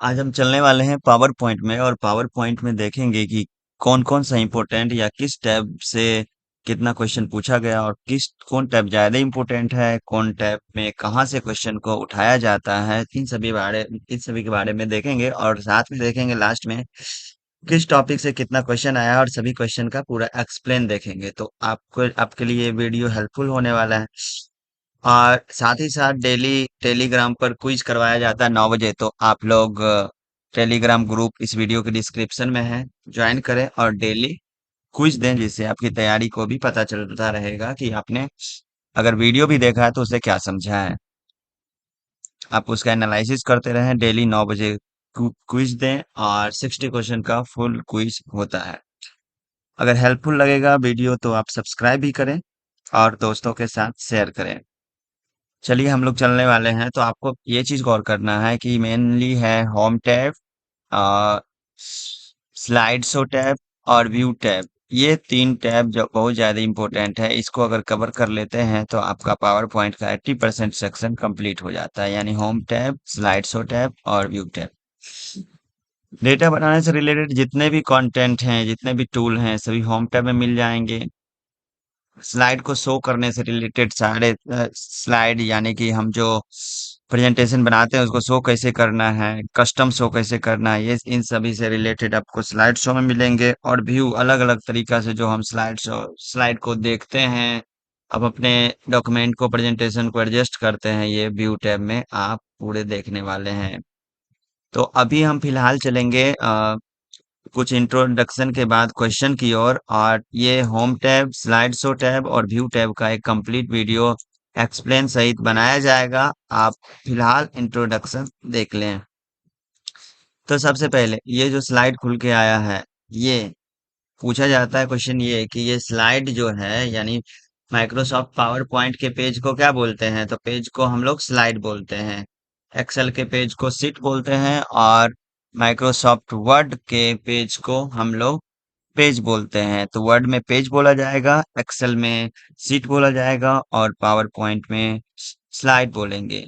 आज हम चलने वाले हैं पावर पॉइंट में और पावर पॉइंट में देखेंगे कि कौन कौन सा इम्पोर्टेंट या किस टैब से कितना क्वेश्चन पूछा गया और कौन टैब ज्यादा इम्पोर्टेंट है, कौन टैब में कहाँ से क्वेश्चन को उठाया जाता है। इन सभी के बारे में देखेंगे और साथ में देखेंगे लास्ट में किस टॉपिक से कितना क्वेश्चन आया और सभी क्वेश्चन का पूरा एक्सप्लेन देखेंगे। तो आपको आपके लिए ये वीडियो हेल्पफुल होने वाला है। और साथ ही साथ डेली टेलीग्राम पर क्विज करवाया जाता है 9 बजे। तो आप लोग टेलीग्राम ग्रुप इस वीडियो के डिस्क्रिप्शन में है, ज्वाइन करें और डेली क्विज दें, जिससे आपकी तैयारी को भी पता चलता रहेगा कि आपने अगर वीडियो भी देखा है तो उसे क्या समझा है। आप उसका एनालिसिस करते रहें, डेली 9 बजे क्विज दें और 60 क्वेश्चन का फुल क्विज होता है। अगर हेल्पफुल लगेगा वीडियो तो आप सब्सक्राइब भी करें और दोस्तों के साथ शेयर करें। चलिए हम लोग चलने वाले हैं। तो आपको ये चीज गौर करना है कि मेनली है home tab, slide show tab और व्यू टैब। ये तीन टैब जो बहुत ज्यादा इंपॉर्टेंट है, इसको अगर कवर कर लेते हैं तो आपका पावर पॉइंट का 80% सेक्शन कंप्लीट हो जाता है, यानी home tab, slide show tab और व्यू टैब। डेटा बनाने से रिलेटेड जितने भी कंटेंट हैं, जितने भी टूल हैं, सभी होम टैब में मिल जाएंगे। स्लाइड को शो करने से रिलेटेड सारे स्लाइड, यानी कि हम जो प्रेजेंटेशन बनाते हैं उसको शो कैसे करना है, कस्टम शो कैसे करना है, ये इन सभी से रिलेटेड आपको स्लाइड शो में मिलेंगे। और व्यू अलग अलग तरीका से जो हम स्लाइड को देखते हैं, अब अपने डॉक्यूमेंट को, प्रेजेंटेशन को एडजस्ट करते हैं, ये व्यू टैब में आप पूरे देखने वाले हैं। तो अभी हम फिलहाल चलेंगे कुछ इंट्रोडक्शन के बाद क्वेश्चन की ओर। और ये home tab, slide show tab और व्यू टैब का एक कंप्लीट वीडियो एक्सप्लेन सहित बनाया जाएगा। आप फिलहाल इंट्रोडक्शन देख लें। तो सबसे पहले ये जो स्लाइड खुल के आया है, ये पूछा जाता है क्वेश्चन ये कि ये स्लाइड जो है, यानी माइक्रोसॉफ्ट पावर पॉइंट के पेज को क्या बोलते हैं। तो पेज को हम लोग स्लाइड बोलते हैं, एक्सेल के पेज को शीट बोलते हैं और माइक्रोसॉफ्ट वर्ड के पेज को हम लोग पेज बोलते हैं। तो वर्ड में पेज बोला जाएगा, एक्सेल में शीट बोला जाएगा और पावर पॉइंट में स्लाइड बोलेंगे।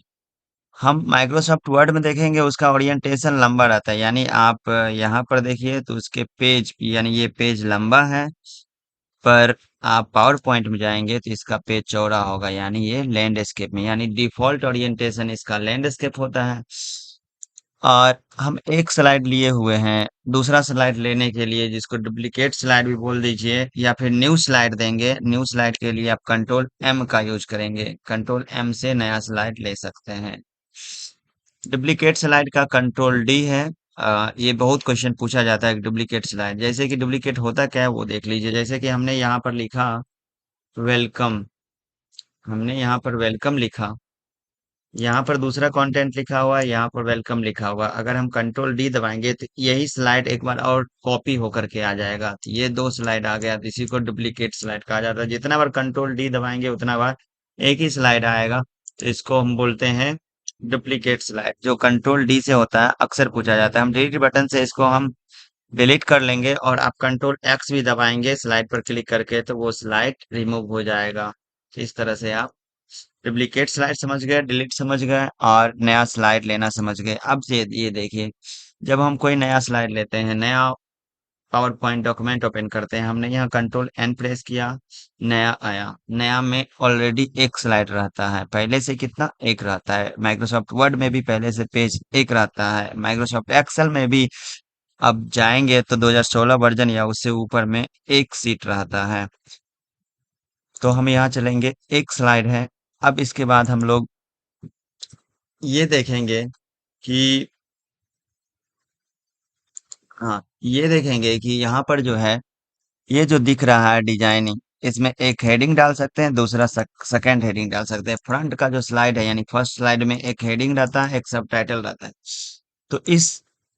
हम माइक्रोसॉफ्ट वर्ड में देखेंगे उसका ओरिएंटेशन लंबा रहता है, यानी आप यहाँ पर देखिए तो उसके पेज, यानी ये पेज लंबा है, पर आप पावर पॉइंट में जाएंगे तो इसका पेज चौड़ा होगा, यानी ये लैंडस्केप में, यानी डिफॉल्ट ओरिएंटेशन इसका लैंडस्केप होता है। और हम एक स्लाइड लिए हुए हैं, दूसरा स्लाइड लेने के लिए, जिसको डुप्लीकेट स्लाइड भी बोल दीजिए या फिर न्यू स्लाइड देंगे, न्यू स्लाइड के लिए आप कंट्रोल एम का यूज करेंगे, कंट्रोल एम से नया स्लाइड ले सकते हैं। डुप्लीकेट स्लाइड का कंट्रोल डी है। ये बहुत क्वेश्चन पूछा जाता है डुप्लीकेट स्लाइड, जैसे कि डुप्लीकेट होता क्या है वो देख लीजिए। जैसे कि हमने यहाँ पर लिखा वेलकम, हमने यहाँ पर वेलकम लिखा, यहाँ पर दूसरा कंटेंट लिखा हुआ है, यहाँ पर वेलकम लिखा हुआ है। अगर हम कंट्रोल डी दबाएंगे तो यही स्लाइड एक बार और कॉपी होकर के आ जाएगा, तो ये दो स्लाइड आ गया, तो इसी को डुप्लीकेट स्लाइड कहा जाता है। जितना बार कंट्रोल डी दबाएंगे उतना बार एक ही स्लाइड आएगा, तो इसको हम बोलते हैं डुप्लीकेट स्लाइड। जो कंट्रोल डी से होता है अक्सर पूछा जाता है। हम डिलीट बटन से इसको हम डिलीट कर लेंगे और आप कंट्रोल एक्स भी दबाएंगे स्लाइड पर क्लिक करके, तो वो स्लाइड रिमूव हो जाएगा। तो इस तरह से आप डुप्लीकेट स्लाइड समझ गए, डिलीट समझ गए और नया स्लाइड लेना समझ गए। अब ये देखिए, जब हम कोई नया स्लाइड लेते हैं, नया पावर पॉइंट डॉक्यूमेंट ओपन करते हैं, हमने यहाँ कंट्रोल एन प्रेस किया, नया आया। नया में ऑलरेडी एक स्लाइड रहता है, पहले से कितना, एक रहता है। माइक्रोसॉफ्ट वर्ड में भी पहले से पेज एक रहता है, माइक्रोसॉफ्ट एक्सेल में भी अब जाएंगे तो 2016 वर्जन या उससे ऊपर में एक सीट रहता है। तो हम यहाँ चलेंगे, एक स्लाइड है। अब इसके बाद हम लोग ये देखेंगे कि, हाँ, ये देखेंगे कि यहाँ पर जो है, ये जो दिख रहा है डिजाइनिंग, इसमें एक हेडिंग डाल सकते हैं, दूसरा सेकंड हेडिंग डाल सकते हैं। फ्रंट का जो स्लाइड है, यानी फर्स्ट स्लाइड में एक हेडिंग रहता है, एक सब टाइटल रहता है। तो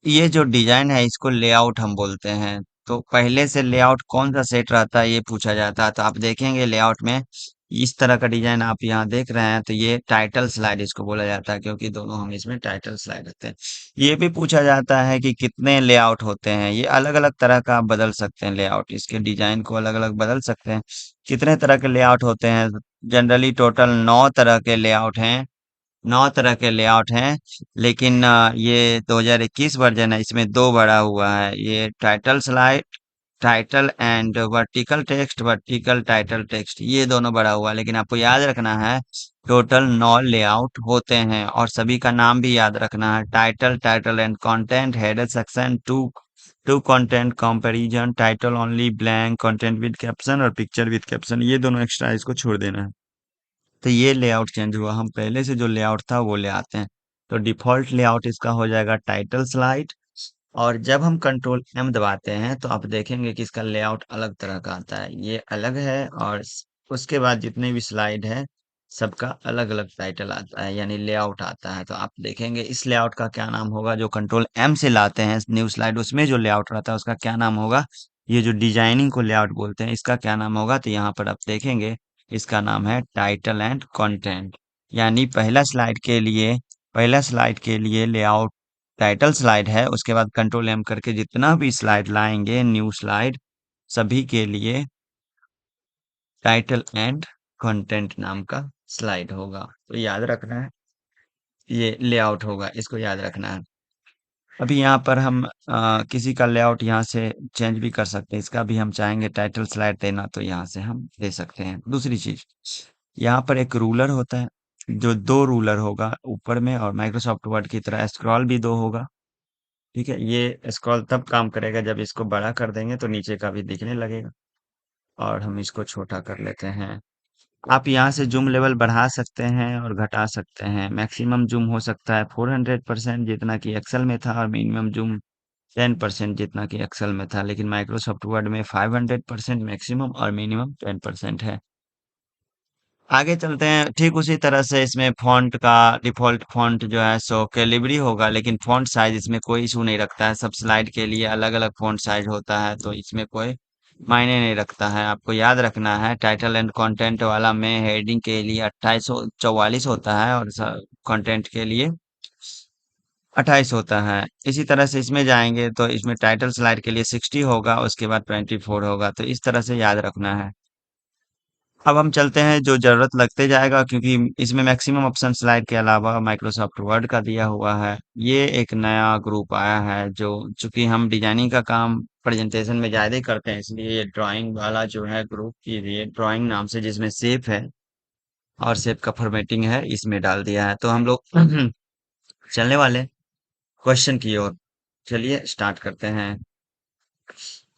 ये जो डिजाइन है इसको लेआउट हम बोलते हैं। तो पहले से लेआउट कौन सा सेट रहता है ये पूछा जाता है। तो आप देखेंगे लेआउट में इस तरह का डिजाइन आप यहाँ देख रहे हैं, तो ये टाइटल स्लाइड इसको बोला जाता है, क्योंकि दोनों हम इसमें टाइटल स्लाइड रखते हैं। ये भी पूछा जाता है कि कितने लेआउट होते हैं। ये अलग अलग तरह का आप बदल सकते हैं, लेआउट इसके डिजाइन को अलग अलग बदल सकते हैं। कितने तरह के लेआउट होते हैं, जनरली टोटल 9 तरह के लेआउट हैं। 9 तरह के लेआउट हैं, लेकिन ये 2021 वर्जन है, इसमें दो बड़ा हुआ है। ये title slide, title and vertical text, vertical title text, ये दोनों बड़ा हुआ है। लेकिन आपको याद रखना है टोटल 9 लेआउट होते हैं और सभी का नाम भी याद रखना है। Title, title and content, header section, two two content comparison, title only, blank, content with caption और पिक्चर विद कैप्शन, ये दोनों एक्स्ट्रा इसको छोड़ देना है। तो ये लेआउट चेंज हुआ, हम पहले से जो लेआउट था वो ले आते हैं। तो डिफॉल्ट लेआउट इसका हो जाएगा टाइटल स्लाइड। और जब हम कंट्रोल एम दबाते हैं तो आप देखेंगे कि इसका लेआउट अलग तरह का आता है, ये अलग है। और उसके बाद जितने भी स्लाइड है सबका अलग अलग टाइटल आता है, यानी लेआउट आता है। तो आप देखेंगे इस लेआउट का क्या नाम होगा, जो कंट्रोल एम से लाते हैं न्यू स्लाइड, उसमें जो लेआउट रहता है उसका क्या नाम होगा। ये जो डिजाइनिंग को लेआउट बोलते हैं इसका क्या नाम होगा, तो यहाँ पर आप देखेंगे इसका नाम है टाइटल एंड कंटेंट। यानी पहला स्लाइड के लिए लेआउट टाइटल स्लाइड है, उसके बाद कंट्रोल एम करके जितना भी स्लाइड लाएंगे न्यू स्लाइड, सभी के लिए टाइटल एंड कंटेंट नाम का स्लाइड होगा। तो याद रखना है, ये लेआउट होगा, इसको याद रखना है। अभी यहाँ पर हम किसी का लेआउट यहाँ से चेंज भी कर सकते हैं, इसका भी हम चाहेंगे टाइटल स्लाइड देना तो यहाँ से हम दे सकते हैं। दूसरी चीज, यहाँ पर एक रूलर होता है, जो दो रूलर होगा ऊपर में, और माइक्रोसॉफ्ट वर्ड की तरह स्क्रॉल भी दो होगा। ठीक है, ये स्क्रॉल तब काम करेगा जब इसको बड़ा कर देंगे तो नीचे का भी दिखने लगेगा। और हम इसको छोटा कर लेते हैं। आप यहाँ से जूम लेवल बढ़ा सकते हैं और घटा सकते हैं। मैक्सिमम जूम हो सकता है 400% जितना कि एक्सेल में था, और मिनिमम जूम 10% जितना कि एक्सेल में था। लेकिन माइक्रोसॉफ्ट वर्ड में 500% मैक्सिमम और मिनिमम 10% है। आगे चलते हैं, ठीक उसी तरह से इसमें फॉन्ट का डिफॉल्ट फॉन्ट जो है सो कैलिबरी होगा, लेकिन फॉन्ट साइज इसमें कोई इशू नहीं रखता है। सब स्लाइड के लिए अलग अलग फॉन्ट साइज होता है, तो इसमें कोई मायने नहीं रखता है। आपको याद रखना है टाइटल एंड कंटेंट वाला में हेडिंग के लिए 2844 होता है, और कंटेंट के लिए 28 होता है। इसी तरह से इसमें जाएंगे तो इसमें टाइटल स्लाइड के लिए 60 होगा, उसके बाद 24 होगा। तो इस तरह से याद रखना है। अब हम चलते हैं, जो जरूरत लगते जाएगा, क्योंकि इसमें मैक्सिमम ऑप्शन स्लाइड के अलावा माइक्रोसॉफ्ट वर्ड का दिया हुआ है। ये एक नया ग्रुप आया है, जो चूंकि हम डिजाइनिंग का काम प्रेजेंटेशन में ज्यादा ही करते हैं, इसलिए ये ड्राइंग वाला जो है ग्रुप, ये ड्राइंग नाम से, जिसमें शेप है और शेप का फॉर्मेटिंग है, इसमें डाल दिया है। तो हम लोग चलने वाले क्वेश्चन की ओर। चलिए स्टार्ट करते हैं।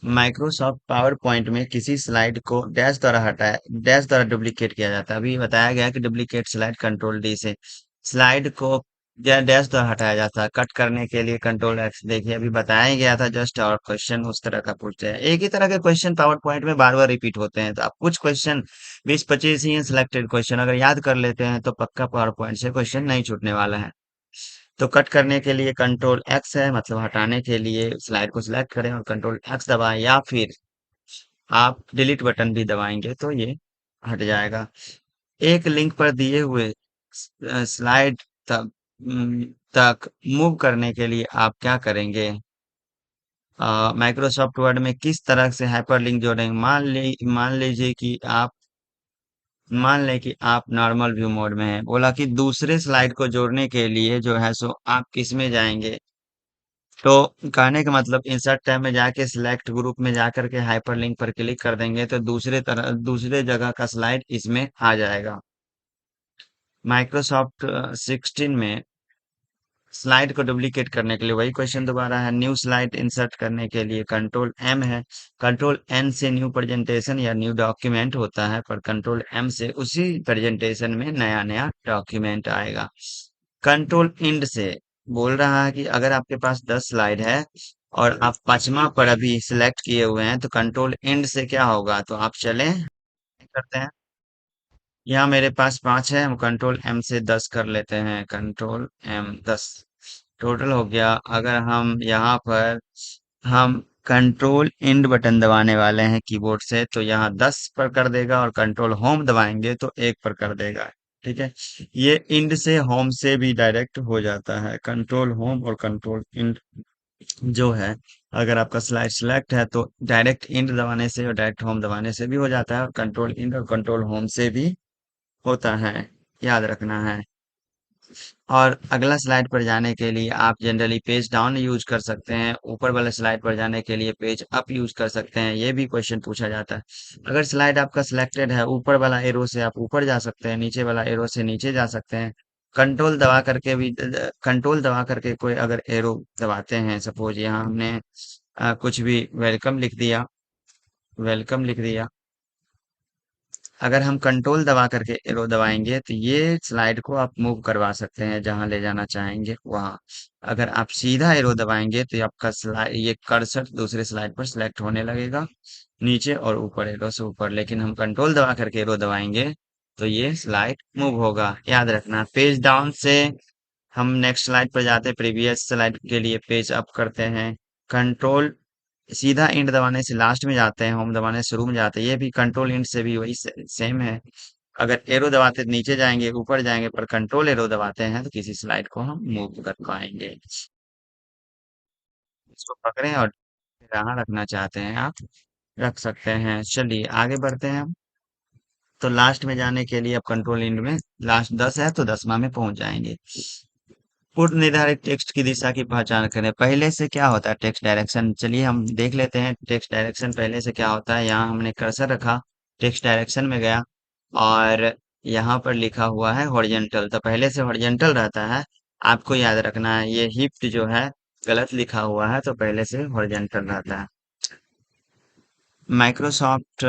माइक्रोसॉफ्ट पावर पॉइंट में किसी स्लाइड को डैश द्वारा डुप्लीकेट किया जाता है। अभी बताया गया कि डुप्लीकेट स्लाइड कंट्रोल डी से, स्लाइड को डैश द्वारा हटाया जाता है। कट करने के लिए कंट्रोल एक्स। देखिए अभी बताया ही गया था जस्ट, और क्वेश्चन उस तरह का पूछते हैं। एक ही तरह के क्वेश्चन पावर पॉइंट में बार बार रिपीट होते हैं, तो आप कुछ क्वेश्चन 20-25 ही सिलेक्टेड क्वेश्चन अगर याद कर लेते हैं तो पक्का पावर पॉइंट से क्वेश्चन नहीं छूटने वाला है। तो कट करने के लिए कंट्रोल एक्स है, मतलब हटाने के लिए स्लाइड को सिलेक्ट करें और कंट्रोल एक्स दबाएं, या फिर आप डिलीट बटन भी दबाएंगे तो ये हट जाएगा। एक लिंक पर दिए हुए स्लाइड तक तक मूव करने के लिए आप क्या करेंगे। माइक्रोसॉफ्ट वर्ड में किस तरह से हाइपरलिंक जोड़ेंगे। मान लें कि आप नॉर्मल व्यू मोड में हैं। बोला कि दूसरे स्लाइड को जोड़ने के लिए जो है सो आप किस में जाएंगे। तो कहने का मतलब इंसर्ट टैब में जाके सिलेक्ट ग्रुप में जाकर के हाइपरलिंक पर क्लिक कर देंगे तो दूसरे जगह का स्लाइड इसमें आ जाएगा। माइक्रोसॉफ्ट 16 में स्लाइड को डुप्लीकेट करने के लिए वही क्वेश्चन दोबारा है। न्यू स्लाइड इंसर्ट करने के लिए कंट्रोल एम है। कंट्रोल एन से न्यू प्रेजेंटेशन या न्यू डॉक्यूमेंट होता है, पर कंट्रोल एम से उसी प्रेजेंटेशन में नया नया डॉक्यूमेंट आएगा। कंट्रोल इंड से बोल रहा है कि अगर आपके पास 10 स्लाइड है और आप पांचवा पर अभी सिलेक्ट किए हुए हैं, तो कंट्रोल इंड से क्या होगा। तो आप चलें करते हैं। यहाँ मेरे पास 5 है, हम कंट्रोल एम से 10 कर लेते हैं। कंट्रोल एम 10 टोटल हो गया। अगर हम यहाँ पर हम कंट्रोल इंड बटन दबाने वाले हैं कीबोर्ड से, तो यहाँ 10 पर कर देगा, और कंट्रोल होम दबाएंगे तो 1 पर कर देगा। ठीक है, ये इंड से होम से भी डायरेक्ट हो जाता है। कंट्रोल होम और कंट्रोल इंड जो है, अगर आपका स्लाइड सिलेक्ट है तो डायरेक्ट इंड दबाने से और डायरेक्ट होम दबाने से भी हो जाता है, और कंट्रोल इंड और कंट्रोल होम से भी होता है। याद रखना है। और अगला स्लाइड पर जाने के लिए आप जनरली पेज डाउन यूज कर सकते हैं, ऊपर वाले स्लाइड पर जाने के लिए पेज अप यूज कर सकते हैं, ये भी क्वेश्चन पूछा जाता है। अगर स्लाइड आपका सिलेक्टेड है, ऊपर वाला एरो से आप ऊपर जा सकते हैं, नीचे वाला एरो से नीचे जा सकते हैं। कंट्रोल दबा करके कोई अगर एरो दबाते हैं, सपोज यहाँ हमने कुछ भी वेलकम लिख दिया। अगर हम कंट्रोल दबा करके एरो दबाएंगे तो ये स्लाइड को आप मूव करवा सकते हैं जहां ले जाना चाहेंगे वहां। अगर आप सीधा एरो दबाएंगे तो ये आपका स्लाइड, ये कर्सर दूसरे स्लाइड पर सिलेक्ट होने लगेगा, नीचे और ऊपर, एरो से ऊपर। लेकिन हम कंट्रोल दबा करके एरो दबाएंगे तो ये स्लाइड मूव होगा। याद रखना, पेज डाउन से हम नेक्स्ट स्लाइड पर जाते हैं, प्रीवियस स्लाइड के लिए पेज अप करते हैं। कंट्रोल सीधा इंड दबाने से लास्ट में जाते हैं, होम दबाने से शुरू में जाते हैं। ये भी कंट्रोल इंड से भी वही सेम है। अगर एरो दबाते तो नीचे जाएंगे, ऊपर जाएंगे, पर कंट्रोल एरो दबाते हैं तो किसी स्लाइड को हम मूव कर पाएंगे। इसको पकड़ें और जहाँ रखना चाहते हैं आप रख सकते हैं। चलिए आगे बढ़ते हैं हम। तो लास्ट में जाने के लिए अब कंट्रोल इंड में लास्ट 10 है तो 10वां में पहुंच जाएंगे। पूर्व निर्धारित टेक्स्ट की दिशा की पहचान करें। पहले से क्या होता है टेक्स्ट डायरेक्शन, चलिए हम देख लेते हैं टेक्स्ट डायरेक्शन पहले से क्या होता है। यहाँ हमने कर्सर रखा, टेक्स्ट डायरेक्शन में गया और यहाँ पर लिखा हुआ है हॉरिजॉन्टल, तो पहले से हॉरिजॉन्टल रहता है। आपको याद रखना है ये हिप्ट जो है गलत लिखा हुआ है, तो पहले से हॉरिजॉन्टल रहता है। माइक्रोसॉफ्ट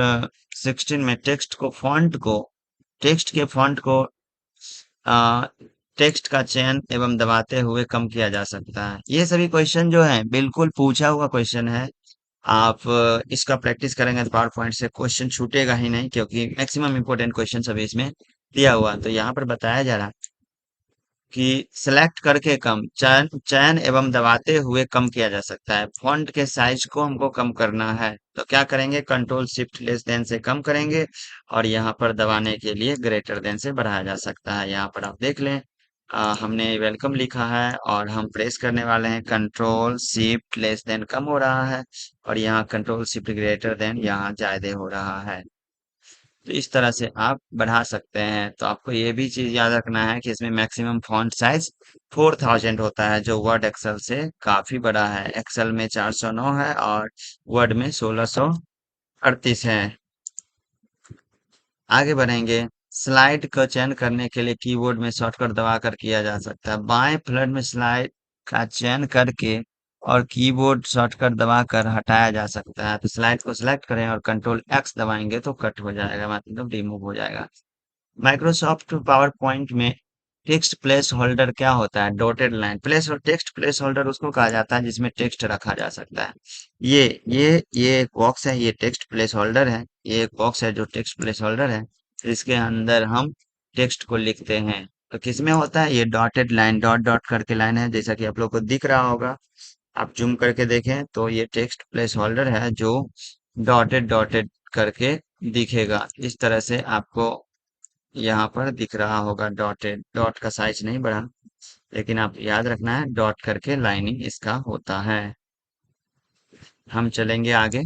16 में टेक्स्ट के फॉन्ट को आ, टेक्स्ट का चयन एवं दबाते हुए कम किया जा सकता है। ये सभी क्वेश्चन जो है बिल्कुल पूछा हुआ क्वेश्चन है। आप इसका प्रैक्टिस करेंगे तो पावर पॉइंट से क्वेश्चन छूटेगा ही नहीं, क्योंकि मैक्सिमम इंपोर्टेंट क्वेश्चन सभी इसमें दिया हुआ है। तो यहाँ पर बताया जा रहा है कि सिलेक्ट करके कम चयन चयन एवं दबाते हुए कम किया जा सकता है। फॉन्ट के साइज को हमको कम करना है तो क्या करेंगे, कंट्रोल शिफ्ट लेस देन से कम करेंगे और यहाँ पर दबाने के लिए ग्रेटर देन से बढ़ाया जा सकता है। यहाँ पर आप देख लें, हमने वेलकम लिखा है और हम प्रेस करने वाले हैं कंट्रोल शिफ्ट लेस देन कम हो रहा है, और यहाँ कंट्रोल शिफ्ट ग्रेटर देन यहाँ ज्यादा हो रहा है। तो इस तरह से आप बढ़ा सकते हैं। तो आपको ये भी चीज याद रखना है कि इसमें मैक्सिमम फॉन्ट साइज 4000 होता है, जो वर्ड एक्सेल से काफी बड़ा है। एक्सेल में 409 है और वर्ड में 1638 है। आगे बढ़ेंगे। स्लाइड का चयन करने के लिए कीबोर्ड में शॉर्टकट दबाकर किया जा सकता है। बाएं फ्लैट में स्लाइड का चयन करके और कीबोर्ड शॉर्टकट दबाकर हटाया जा सकता है। तो स्लाइड को सिलेक्ट करें और कंट्रोल एक्स दबाएंगे तो कट हो जाएगा, मतलब रिमूव हो जाएगा। माइक्रोसॉफ्ट पावर पॉइंट में टेक्स्ट प्लेस होल्डर क्या होता है, dotted line text place holder उसको कहा जाता है जिसमें टेक्स्ट रखा जा सकता है। ये एक बॉक्स है, ये टेक्स्ट प्लेस होल्डर है। ये एक बॉक्स है जो टेक्स्ट प्लेस होल्डर है, इसके अंदर हम टेक्स्ट को लिखते हैं। तो किसमें होता है, ये डॉटेड लाइन, डॉट डॉट करके लाइन है, जैसा कि आप लोग को दिख रहा होगा। आप जूम करके देखें तो ये टेक्स्ट प्लेस होल्डर है जो डॉटेड डॉटेड करके दिखेगा। इस तरह से आपको यहाँ पर दिख रहा होगा डॉटेड, डॉट का साइज नहीं बढ़ा, लेकिन आप याद रखना है डॉट करके लाइनिंग इसका होता है। हम चलेंगे आगे।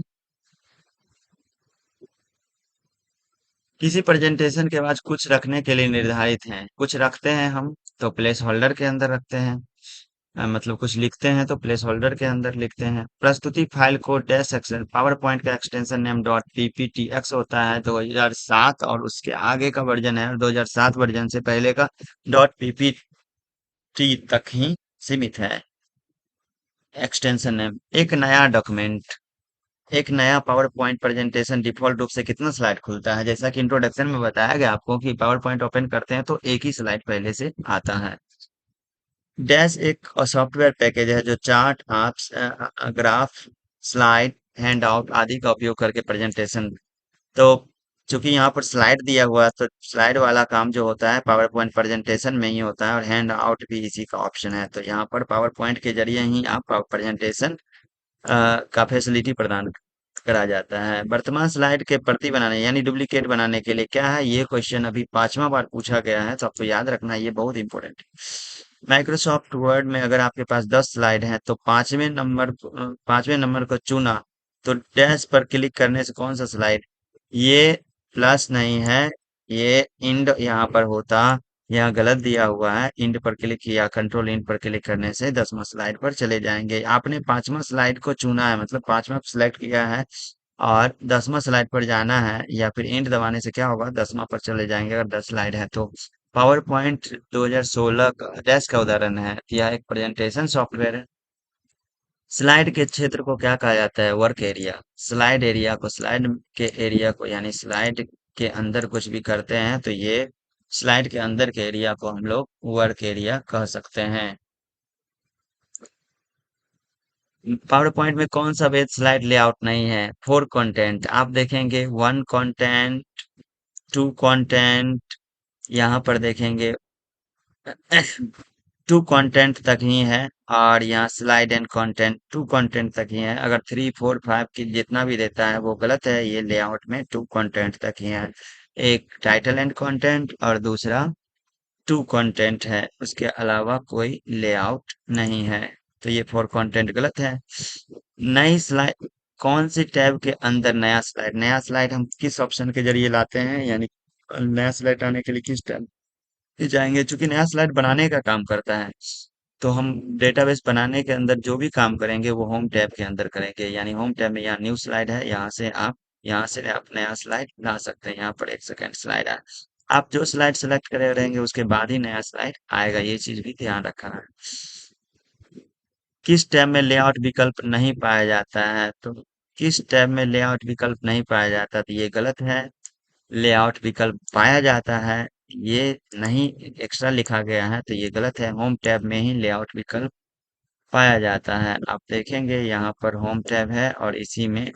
किसी प्रेजेंटेशन के बाद कुछ रखने के लिए निर्धारित हैं, कुछ रखते हैं हम तो प्लेस होल्डर के अंदर रखते हैं। मतलब कुछ लिखते हैं तो प्लेस होल्डर के अंदर लिखते हैं। प्रस्तुति फाइल को डैश एक्सटेंशन, पावर पॉइंट का एक्सटेंशन नेम डॉट पीपीटीएक्स होता है 2007, और उसके आगे का वर्जन है 2007 वर्जन से पहले का डॉट पीपीटी तक ही सीमित है। एक्सटेंशन नेम, एक नया पावर पॉइंट प्रेजेंटेशन डिफॉल्ट रूप से कितना स्लाइड खुलता है। जैसा कि इंट्रोडक्शन में बताया गया आपको कि पावर पॉइंट ओपन करते हैं तो एक ही स्लाइड पहले से आता है। डैश एक सॉफ्टवेयर पैकेज है जो chart, apps, graph, slide, hand out आदि का उपयोग करके प्रेजेंटेशन। तो चूंकि यहाँ पर स्लाइड दिया हुआ है तो स्लाइड वाला काम जो होता है पावर पॉइंट प्रेजेंटेशन में ही होता है, और हैंड आउट भी इसी का ऑप्शन है। तो यहाँ पर पावर पॉइंट के जरिए ही आप प्रेजेंटेशन का फैसिलिटी प्रदान करा जाता है। वर्तमान स्लाइड के प्रति बनाने यानी डुप्लीकेट बनाने के लिए क्या है, ये क्वेश्चन अभी 5वां बार पूछा गया है, तो आपको याद रखना है, ये बहुत इंपॉर्टेंट है। माइक्रोसॉफ्ट वर्ड में अगर आपके पास 10 स्लाइड हैं तो पांचवें नंबर को चुना तो डैश पर क्लिक करने से कौन सा स्लाइड, ये प्लस नहीं है, ये इंड यहाँ पर होता, यहाँ गलत दिया हुआ है। इंड पर क्लिक किया, कंट्रोल इंड पर क्लिक करने से 10वां स्लाइड पर चले जाएंगे। आपने 5वां स्लाइड को चुना है, मतलब 5वां सिलेक्ट किया है और 10वां स्लाइड पर जाना है, या फिर इंड दबाने से क्या होगा, 10वां पर चले जाएंगे अगर 10 स्लाइड है तो। पावर पॉइंट 2016 का डैश का उदाहरण है। यह एक प्रेजेंटेशन सॉफ्टवेयर है। स्लाइड के क्षेत्र को क्या कहा जाता है, वर्क एरिया। स्लाइड एरिया को, स्लाइड के एरिया को, यानी स्लाइड के अंदर कुछ भी करते हैं तो ये स्लाइड के अंदर के एरिया को हम लोग वर्क एरिया कह सकते हैं। पावर पॉइंट में कौन सा बेस स्लाइड लेआउट नहीं है, फोर कंटेंट। आप देखेंगे वन कंटेंट, टू कंटेंट, यहाँ पर देखेंगे टू कंटेंट तक ही है, और यहाँ slide and content two content तक ही है। अगर थ्री फोर फाइव की जितना भी देता है वो गलत है। ये लेआउट में टू कंटेंट तक ही है। एक टाइटल एंड कंटेंट और दूसरा टू कंटेंट है, उसके अलावा कोई लेआउट नहीं है। तो ये फोर कंटेंट गलत है। नई स्लाइड, कौन सी टैब के अंदर नया स्लाइड। नया स्लाइड हम किस ऑप्शन के जरिए लाते हैं, यानी नया स्लाइड आने के लिए किस टैब पे जाएंगे। चूंकि नया स्लाइड बनाने का काम करता है, तो हम डेटाबेस बनाने के अंदर जो भी काम करेंगे वो होम टैब के अंदर करेंगे। यानी होम टैब में यहाँ न्यू स्लाइड है, यहाँ से आप नया स्लाइड ला सकते हैं। यहाँ पर एक सेकेंड स्लाइड है, आप जो स्लाइड सेलेक्ट करे रहेंगे उसके बाद ही नया स्लाइड आएगा। ये चीज भी ध्यान रखना है। किस टैब में लेआउट विकल्प नहीं पाया जाता है, तो किस टैब में लेआउट विकल्प नहीं पाया जाता, तो ये गलत है। लेआउट विकल्प पाया जाता है, ये नहीं एक्स्ट्रा लिखा गया है तो ये गलत है। होम टैब में ही लेआउट विकल्प पाया जाता है। आप देखेंगे यहाँ पर होम टैब है और इसी में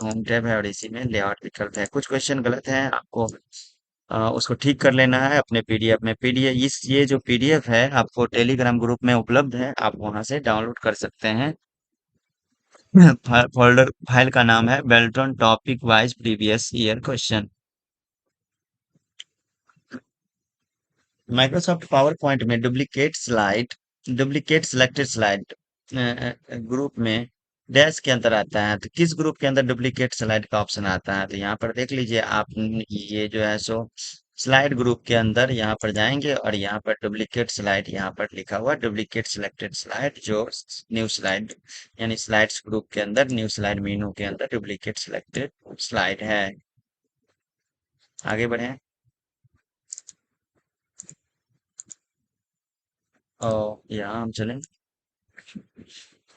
लेआउट विकल्प है। कुछ क्वेश्चन गलत हैं, आपको उसको ठीक कर लेना है अपने पीडीएफ में। पीडीएफ ये जो पीडीएफ है आपको टेलीग्राम ग्रुप में उपलब्ध है, आप वहां से डाउनलोड कर सकते हैं। फोल्डर फाइल का नाम है Belton topic wise previous year question. Microsoft power point में डुप्लीकेट सिलेक्टेड स्लाइड ग्रुप में डैश के अंदर आता है, तो किस ग्रुप के अंदर डुप्लीकेट स्लाइड का ऑप्शन आता है, तो यहाँ पर देख लीजिए आप, ये जो है सो स्लाइड ग्रुप के अंदर यहाँ पर जाएंगे और यहाँ पर डुप्लीकेट स्लाइड, यहाँ पर लिखा हुआ डुप्लीकेट सिलेक्टेड स्लाइड, जो न्यू स्लाइड यानी स्लाइड्स ग्रुप के अंदर न्यू स्लाइड मीनू के अंदर डुप्लीकेट सिलेक्टेड स्लाइड है। आगे बढ़े। और यहाँ हम चलें।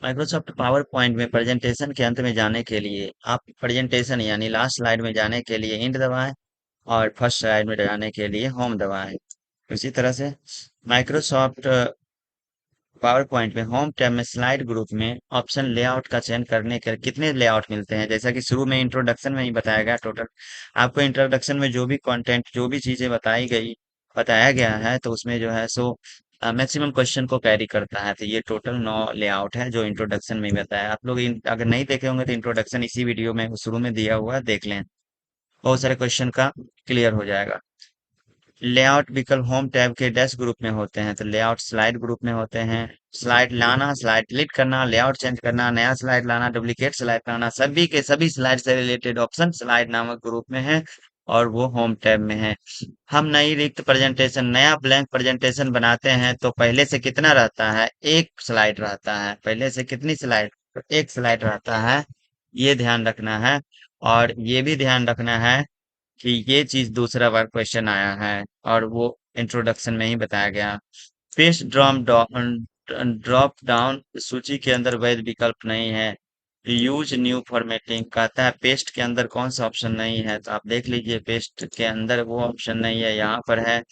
माइक्रोसॉफ्ट पावर पॉइंट में प्रेजेंटेशन के अंत में जाने के लिए आप प्रेजेंटेशन यानी लास्ट स्लाइड में जाने के लिए इंड दबाएं, और फर्स्ट स्लाइड में जाने के लिए होम दबाएं। इसी तरह से माइक्रोसॉफ्ट पावर पॉइंट में होम टैब में स्लाइड ग्रुप में ऑप्शन लेआउट का चयन करने के कितने लेआउट मिलते हैं, जैसा कि शुरू में इंट्रोडक्शन में ही बताया गया। टोटल आपको इंट्रोडक्शन में जो भी कंटेंट, जो भी चीजें बताया गया है, तो उसमें जो है सो मैक्सिमम क्वेश्चन को कैरी करता है। तो ये टोटल 9 लेआउट है जो इंट्रोडक्शन में ही बताया। आप लोग अगर नहीं देखे होंगे तो इंट्रोडक्शन इसी वीडियो में शुरू में दिया हुआ है, देख लें, बहुत सारे क्वेश्चन का क्लियर हो जाएगा। लेआउट विकल्प होम टैब के डैश ग्रुप में होते हैं, तो लेआउट स्लाइड ग्रुप में होते हैं। स्लाइड लाना, स्लाइड डिलीट करना, लेआउट चेंज करना, नया स्लाइड लाना, डुप्लीकेट स्लाइड लाना, सभी के सभी स्लाइड से रिलेटेड ऑप्शन स्लाइड नामक ग्रुप में है, और वो होम टैब में है। हम नई रिक्त प्रेजेंटेशन, नया ब्लैंक प्रेजेंटेशन बनाते हैं तो पहले से कितना रहता है, एक स्लाइड रहता है। पहले से कितनी स्लाइड, एक स्लाइड रहता है, ये ध्यान रखना है। और ये भी ध्यान रखना है कि ये चीज दूसरा बार क्वेश्चन आया है और वो इंट्रोडक्शन में ही बताया गया। पेस्ट ड्रॉप डाउन सूची के अंदर वैध विकल्प नहीं है। यूज न्यू फॉर्मेटिंग कहता है, पेस्ट के अंदर कौन सा ऑप्शन नहीं है, तो आप देख लीजिए पेस्ट के अंदर वो ऑप्शन नहीं है। यहाँ पर है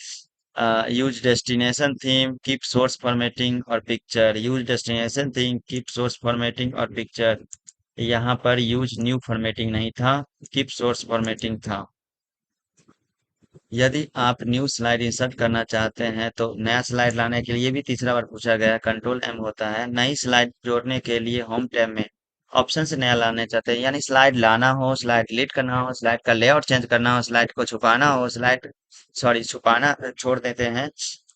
use destination theme, keep source formatting और picture. Use destination theme, keep source formatting और पिक्चर। यहाँ पर यूज न्यू फॉर्मेटिंग नहीं था, कीप सोर्स फॉर्मेटिंग था। यदि आप न्यू स्लाइड इंसर्ट करना चाहते हैं तो नया स्लाइड लाने के लिए भी तीसरा बार पूछा गया, कंट्रोल एम होता है। नई स्लाइड जोड़ने के लिए होम टैब में ऑप्शन से नया लाने चाहते हैं, यानी स्लाइड लाना हो, स्लाइड डिलीट करना हो, स्लाइड का लेआउट चेंज करना हो, स्लाइड को छुपाना हो, छुपाना छोड़ देते हैं,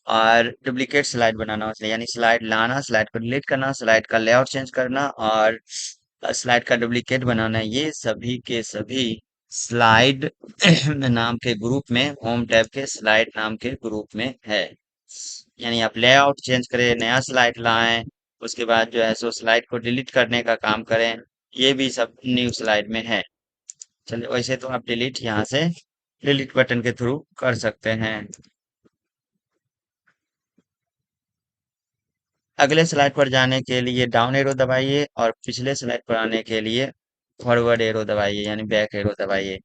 और डुप्लीकेट स्लाइड बनाना हो, यानी स्लाइड लाना, स्लाइड को डिलीट करना, स्लाइड का लेआउट चेंज करना, और स्लाइड का डुप्लीकेट बनाना, ये सभी के सभी स्लाइड नाम के ग्रुप में, होम टैब के स्लाइड नाम के ग्रुप में है। यानी आप लेआउट चेंज करें, नया स्लाइड लाएं, उसके बाद जो है सो स्लाइड को डिलीट करने का काम करें, ये भी सब न्यू स्लाइड में है। चलिए, वैसे तो आप डिलीट यहाँ से डिलीट बटन के थ्रू कर सकते हैं। अगले स्लाइड पर जाने के लिए डाउन एरो दबाइए और पिछले स्लाइड पर आने के लिए फॉरवर्ड एरो दबाइए, यानी बैक एरो दबाइए,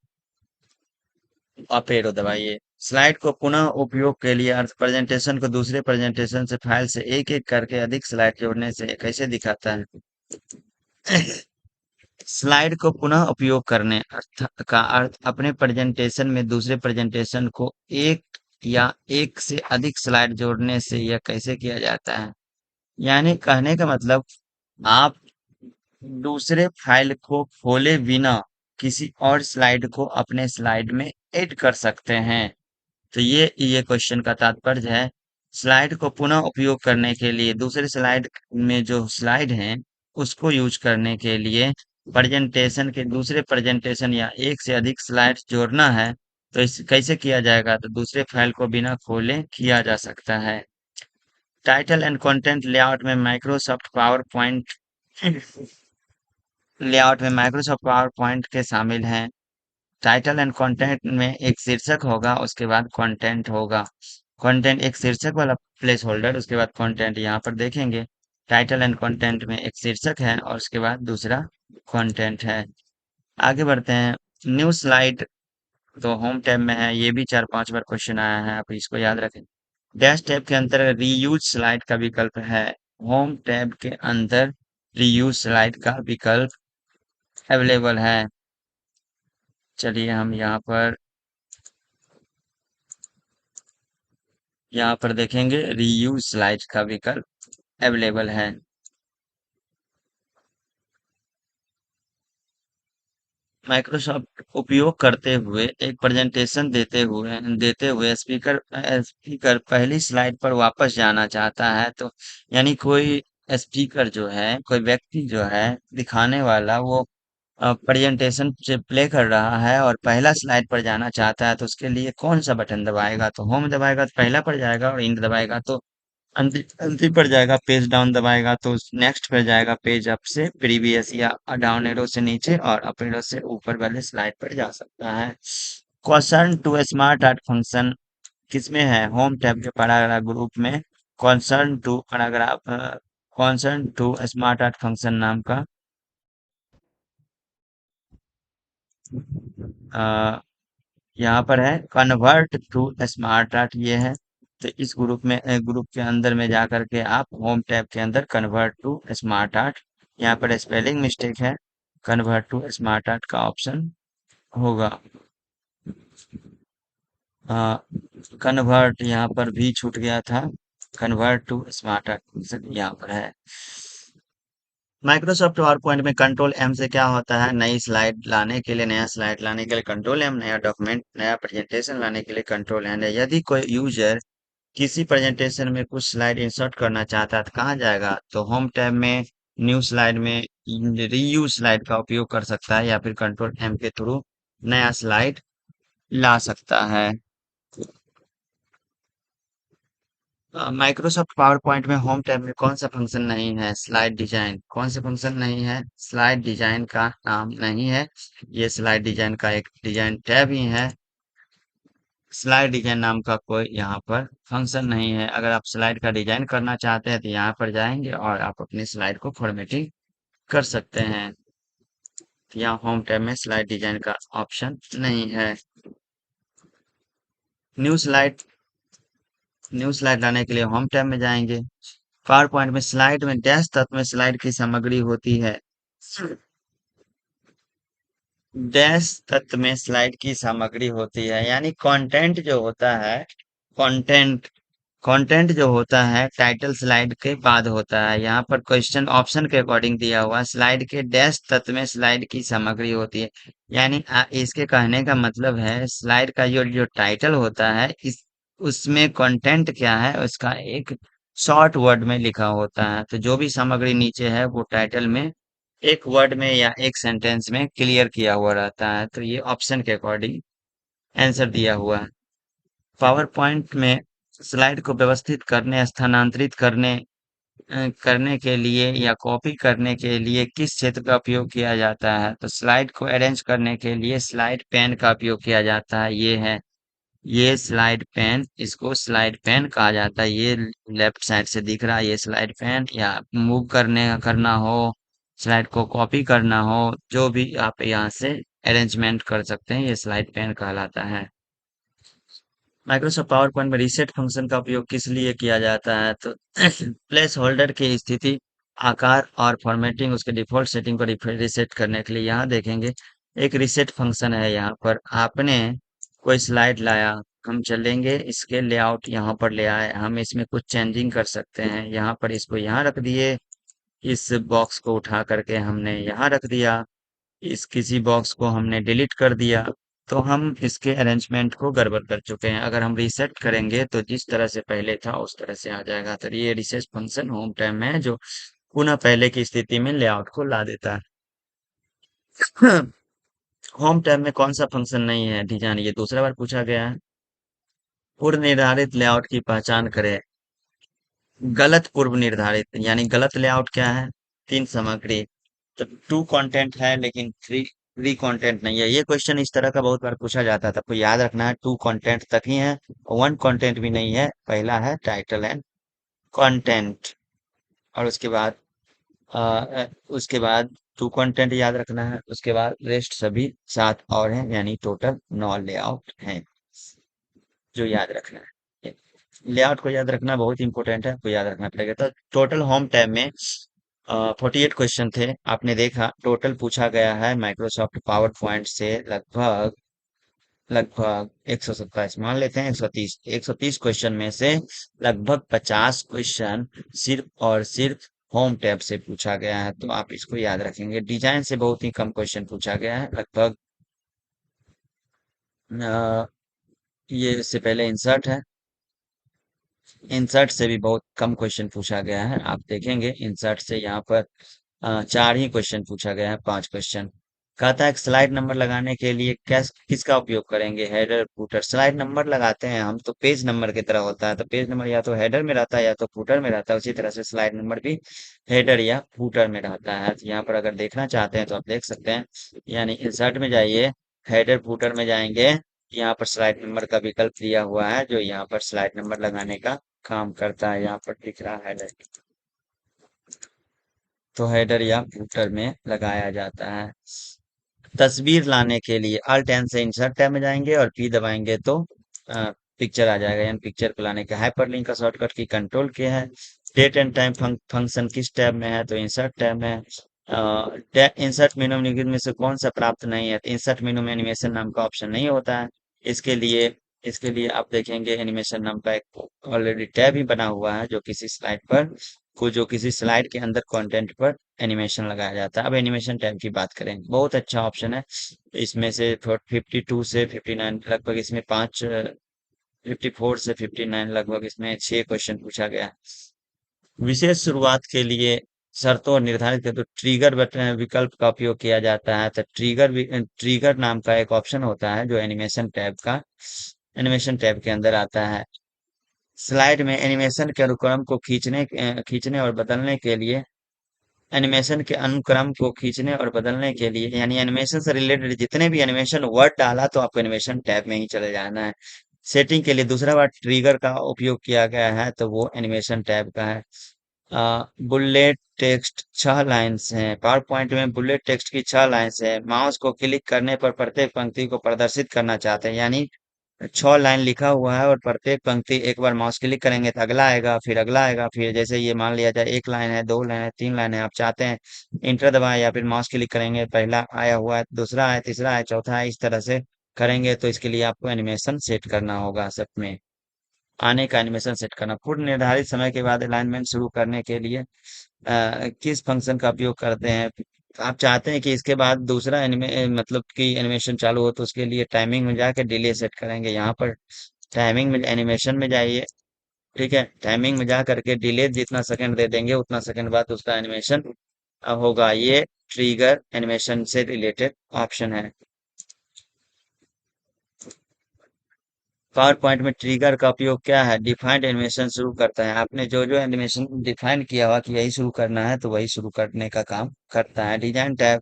अप एरो दबाइए। स्लाइड को पुनः उपयोग के लिए अर्थ प्रेजेंटेशन को दूसरे प्रेजेंटेशन से फाइल से एक एक करके अधिक स्लाइड जोड़ने से कैसे दिखाता है। स्लाइड को पुनः उपयोग करने अर्थ का अर्थ अपने प्रेजेंटेशन में दूसरे प्रेजेंटेशन को एक या एक से अधिक स्लाइड जोड़ने से यह कैसे किया जाता है। यानी कहने का मतलब, आप दूसरे फाइल को खोले बिना किसी और स्लाइड को अपने स्लाइड में ऐड कर सकते हैं। तो ये क्वेश्चन का तात्पर्य है। स्लाइड को पुनः उपयोग करने के लिए दूसरे स्लाइड में जो स्लाइड हैं उसको यूज करने के लिए प्रेजेंटेशन के दूसरे प्रेजेंटेशन या एक से अधिक स्लाइड जोड़ना है। तो इस कैसे किया जाएगा, तो दूसरे फाइल को बिना खोले किया जा सकता है। टाइटल एंड कंटेंट लेआउट में माइक्रोसॉफ्ट पावर पॉइंट के शामिल हैं। टाइटल एंड कंटेंट में एक शीर्षक होगा, उसके बाद कंटेंट होगा। कंटेंट एक शीर्षक वाला प्लेस होल्डर, उसके बाद कंटेंट यहाँ पर देखेंगे। टाइटल एंड कंटेंट में एक शीर्षक है और उसके बाद दूसरा कंटेंट है। आगे बढ़ते हैं। न्यू स्लाइड तो होम टैब में है, ये भी 4-5 बार क्वेश्चन आया है, आप इसको याद रखें। डैश टैब के अंदर रीयूज स्लाइड का विकल्प है। होम टैब के अंदर रीयूज स्लाइड का विकल्प अवेलेबल है। चलिए हम यहाँ पर देखेंगे, रीयूज स्लाइड का विकल्प अवेलेबल है। माइक्रोसॉफ्ट उपयोग करते हुए एक प्रेजेंटेशन देते हुए स्पीकर पहली स्लाइड पर वापस जाना चाहता है, तो यानी कोई स्पीकर जो है, कोई व्यक्ति जो है दिखाने वाला, वो प्रेजेंटेशन से प्ले कर रहा है और पहला स्लाइड पर जाना चाहता है, तो उसके लिए कौन सा बटन दबाएगा, तो होम दबाएगा तो पहला पर जाएगा, और इंड दबाएगा तो अंतिम अंतिम पर जाएगा। पेज डाउन दबाएगा तो नेक्स्ट पर जाएगा। पेज अप से प्रीवियस या डाउन एरो से नीचे और अप एरो से ऊपर वाले स्लाइड पर जा सकता है। Question two smart art function किसमें है, होम टैब के पैराग्राफ ग्रुप में convert to smart art function नाम का अ, यहाँ पर है। कन्वर्ट टू स्मार्ट आर्ट ये है। तो इस ग्रुप के अंदर में जा करके आप होम टैब के अंदर कन्वर्ट टू स्मार्ट आर्ट, यहाँ पर स्पेलिंग मिस्टेक है, कन्वर्ट टू स्मार्ट आर्ट का ऑप्शन होगा। कन्वर्ट यहाँ पर भी छूट गया था। कन्वर्ट टू स्मार्ट आर्ट यहाँ पर है। माइक्रोसॉफ्ट पावर पॉइंट में कंट्रोल एम से क्या होता है, नई स्लाइड लाने के लिए, नया स्लाइड लाने के लिए कंट्रोल एम, नया डॉक्यूमेंट, नया प्रेजेंटेशन लाने के लिए कंट्रोल एन है। यदि कोई यूजर किसी प्रेजेंटेशन में कुछ स्लाइड इंसर्ट करना चाहता है तो कहाँ जाएगा, तो होम टैब में न्यू स्लाइड में रीयूज स्लाइड का उपयोग कर सकता है, या फिर कंट्रोल एम के थ्रू नया स्लाइड ला सकता है। माइक्रोसॉफ्ट पावर पॉइंट में होम टैब में कौन सा फंक्शन नहीं है, स्लाइड डिजाइन। कौन से फंक्शन नहीं है, स्लाइड डिजाइन का नाम नहीं है। ये स्लाइड डिजाइन का एक डिजाइन टैब ही है। स्लाइड डिजाइन नाम का कोई यहाँ पर फंक्शन नहीं है। अगर आप स्लाइड का डिजाइन करना चाहते हैं तो यहाँ पर जाएंगे और आप अपनी स्लाइड को फॉर्मेटिंग कर सकते हैं। यहाँ होम टैब में स्लाइड डिजाइन का ऑप्शन नहीं है। न्यू स्लाइड न्यू स्लाइड लाने के लिए होम टैब में जाएंगे। पावर पॉइंट में स्लाइड में डैश तत्व में स्लाइड की सामग्री होती है। डैश तत्व में स्लाइड की सामग्री होती है, यानी कंटेंट जो होता है, कंटेंट कंटेंट जो होता है टाइटल स्लाइड के बाद होता है। यहाँ पर क्वेश्चन ऑप्शन के अकॉर्डिंग दिया हुआ, स्लाइड के डैश तत्व में स्लाइड की सामग्री होती है। यानी इसके कहने का मतलब है, स्लाइड का जो जो टाइटल होता है, इस उसमें कंटेंट क्या है उसका एक शॉर्ट वर्ड में लिखा होता है। तो जो भी सामग्री नीचे है वो टाइटल में एक वर्ड में या एक सेंटेंस में क्लियर किया हुआ रहता है। तो ये ऑप्शन के अकॉर्डिंग आंसर दिया हुआ है। पावर पॉइंट में स्लाइड को व्यवस्थित करने, स्थानांतरित करने के लिए या कॉपी करने के लिए किस क्षेत्र का उपयोग किया जाता है? तो स्लाइड को अरेंज करने के लिए स्लाइड पेन का उपयोग किया जाता है। ये स्लाइड पेन, इसको स्लाइड पेन कहा जाता है। ये लेफ्ट साइड से दिख रहा है, ये स्लाइड पेन। या मूव करना हो, स्लाइड को कॉपी करना हो, जो भी आप यहाँ से अरेंजमेंट कर सकते हैं, ये स्लाइड पेन कहलाता है। माइक्रोसॉफ्ट पावर पॉइंट में रीसेट फंक्शन का उपयोग किस लिए किया जाता है? तो प्लेस होल्डर की स्थिति, आकार और फॉर्मेटिंग, उसके डिफॉल्ट सेटिंग को रीसेट करने के लिए यहाँ देखेंगे एक रीसेट फंक्शन है। यहाँ पर आपने कोई स्लाइड लाया, हम चलेंगे इसके लेआउट, यहाँ पर ले आए, हम इसमें कुछ चेंजिंग कर सकते हैं। यहाँ पर इसको यहाँ रख दिए, इस बॉक्स को उठा करके हमने यहाँ रख दिया, इस किसी बॉक्स को हमने डिलीट कर दिया, तो हम इसके अरेंजमेंट को गड़बड़ कर चुके हैं। अगर हम रीसेट करेंगे तो जिस तरह से पहले था उस तरह से आ जाएगा। तो ये रिसेट फंक्शन होम टाइम में है, जो पुनः पहले की स्थिति में लेआउट को ला देता है। होम टैब में कौन सा फंक्शन नहीं है डिजाइन, ये दूसरा बार पूछा गया है। पूर्व निर्धारित लेआउट की पहचान करें। गलत पूर्व निर्धारित यानी गलत लेआउट क्या है? तीन सामग्री, तो टू कंटेंट है लेकिन थ्री कंटेंट नहीं है। ये क्वेश्चन इस तरह का बहुत बार पूछा जाता था, आपको याद रखना है टू कंटेंट तक ही है, वन कंटेंट भी नहीं है। पहला है टाइटल एंड कंटेंट, और उसके बाद टू कंटेंट याद रखना है। उसके बाद रेस्ट सभी सात और हैं, यानी टोटल 9 लेआउट हैं जो याद रखना है। लेआउट को याद रखना बहुत इंपॉर्टेंट है, आपको याद रखना पड़ेगा। तो टोटल होम टैब में 48 क्वेश्चन थे, आपने देखा टोटल पूछा गया है माइक्रोसॉफ्ट पावर पॉइंट से लगभग लगभग 127, मान लेते हैं 130 क्वेश्चन में से लगभग 50 क्वेश्चन सिर्फ और सिर्फ होम टैब से पूछा गया है। तो आप इसको याद रखेंगे। डिजाइन से बहुत ही कम क्वेश्चन पूछा गया है, लगभग ये इससे पहले इंसर्ट है, इंसर्ट से भी बहुत कम क्वेश्चन पूछा गया है। आप देखेंगे इंसर्ट से यहाँ पर चार ही क्वेश्चन पूछा गया है, 5 क्वेश्चन। कहता है स्लाइड नंबर लगाने के लिए किसका उपयोग करेंगे? Header footer. स्लाइड नंबर लगाते हैं हम तो पेज नंबर की तरह होता है, तो पेज नंबर या तो हेडर में रहता है या तो फुटर में रहता है। उसी तरह से स्लाइड नंबर भी हेडर या फुटर में रहता है। तो यहाँ पर अगर देखना चाहते हैं तो आप देख सकते हैं, यानी इंसर्ट में जाइए, हेडर फुटर में जाएंगे, यहाँ पर स्लाइड नंबर का विकल्प दिया हुआ है जो यहाँ पर स्लाइड नंबर लगाने का काम करता है। यहाँ पर दिख रहा है हेडर, तो हेडर या फुटर में लगाया जाता है। तस्वीर लाने के लिए अल्ट एन से इंसर्ट टैब में जाएंगे और पी दबाएंगे तो पिक्चर आ जाएगा, यानी पिक्चर को लाने का हाइपरलिंक का शॉर्टकट की कंट्रोल के है। डेट एंड टाइम फंक्शन किस टैब में है? तो इंसर्ट टैब में। इंसर्ट मेनू में से कौन सा प्राप्त नहीं है? तो इंसर्ट मेनू में एनिमेशन नाम का ऑप्शन नहीं होता है। इसके लिए इसके लिए आप देखेंगे एनिमेशन नाम का एक ऑलरेडी टैब ही बना हुआ है, जो किसी स्लाइड के अंदर कंटेंट पर एनिमेशन लगाया जाता है। अब एनिमेशन टैब की बात करें, बहुत अच्छा ऑप्शन है। इसमें से 52 से 59 लगभग, इसमें 54 से 59 लगभग, इसमें 6 क्वेश्चन पूछा गया है। विशेष शुरुआत के लिए शर्तों और निर्धारित कर तो ट्रिगर बटन विकल्प का उपयोग किया जाता है। तो ट्रिगर नाम का एक ऑप्शन होता है जो एनिमेशन टैब के अंदर आता है। स्लाइड में एनिमेशन के अनुक्रम को खींचने और बदलने के लिए, एनिमेशन के अनुक्रम को खींचने और बदलने के लिए, यानी एनिमेशन से रिलेटेड जितने भी एनिमेशन वर्ड डाला तो आपको एनिमेशन टैब में ही चले जाना है। सेटिंग के लिए दूसरा बार ट्रिगर का उपयोग किया गया है, तो वो एनिमेशन टैब का है। बुलेट टेक्स्ट 6 लाइन्स हैं, पावर पॉइंट में बुलेट टेक्स्ट की 6 लाइन्स है। माउस को क्लिक करने पर प्रत्येक पंक्ति को प्रदर्शित करना चाहते हैं, यानी 6 लाइन लिखा हुआ है और प्रत्येक पंक्ति एक बार माउस क्लिक करेंगे तो अगला आएगा, फिर अगला आएगा, फिर जैसे ये मान लिया जाए 1 लाइन है, 2 लाइन है, 3 लाइन है, आप चाहते हैं इंटर दबाएं या फिर माउस क्लिक करेंगे, पहला आया हुआ है, दूसरा है, तीसरा है, चौथा है, इस तरह से करेंगे। तो इसके लिए आपको एनिमेशन सेट करना होगा, सब में आने का एनिमेशन सेट करना। पूर्व निर्धारित समय के बाद अलाइनमेंट शुरू करने के लिए किस फंक्शन का उपयोग करते हैं? आप चाहते हैं कि इसके बाद दूसरा मतलब कि एनिमेशन चालू हो, तो उसके लिए टाइमिंग में जाकर डिले सेट करेंगे। यहाँ पर टाइमिंग में एनिमेशन में जाइए, ठीक है, टाइमिंग में जा करके डिले जितना सेकंड दे देंगे उतना सेकंड बाद उसका एनिमेशन होगा। ये ट्रिगर एनिमेशन से रिलेटेड ऑप्शन है। पावर पॉइंट में ट्रिगर का उपयोग क्या है? डिफाइंड एनिमेशन शुरू करता है। आपने जो जो एनिमेशन डिफाइन किया हुआ कि यही शुरू करना है तो वही शुरू करने का काम करता है। डिजाइन टैब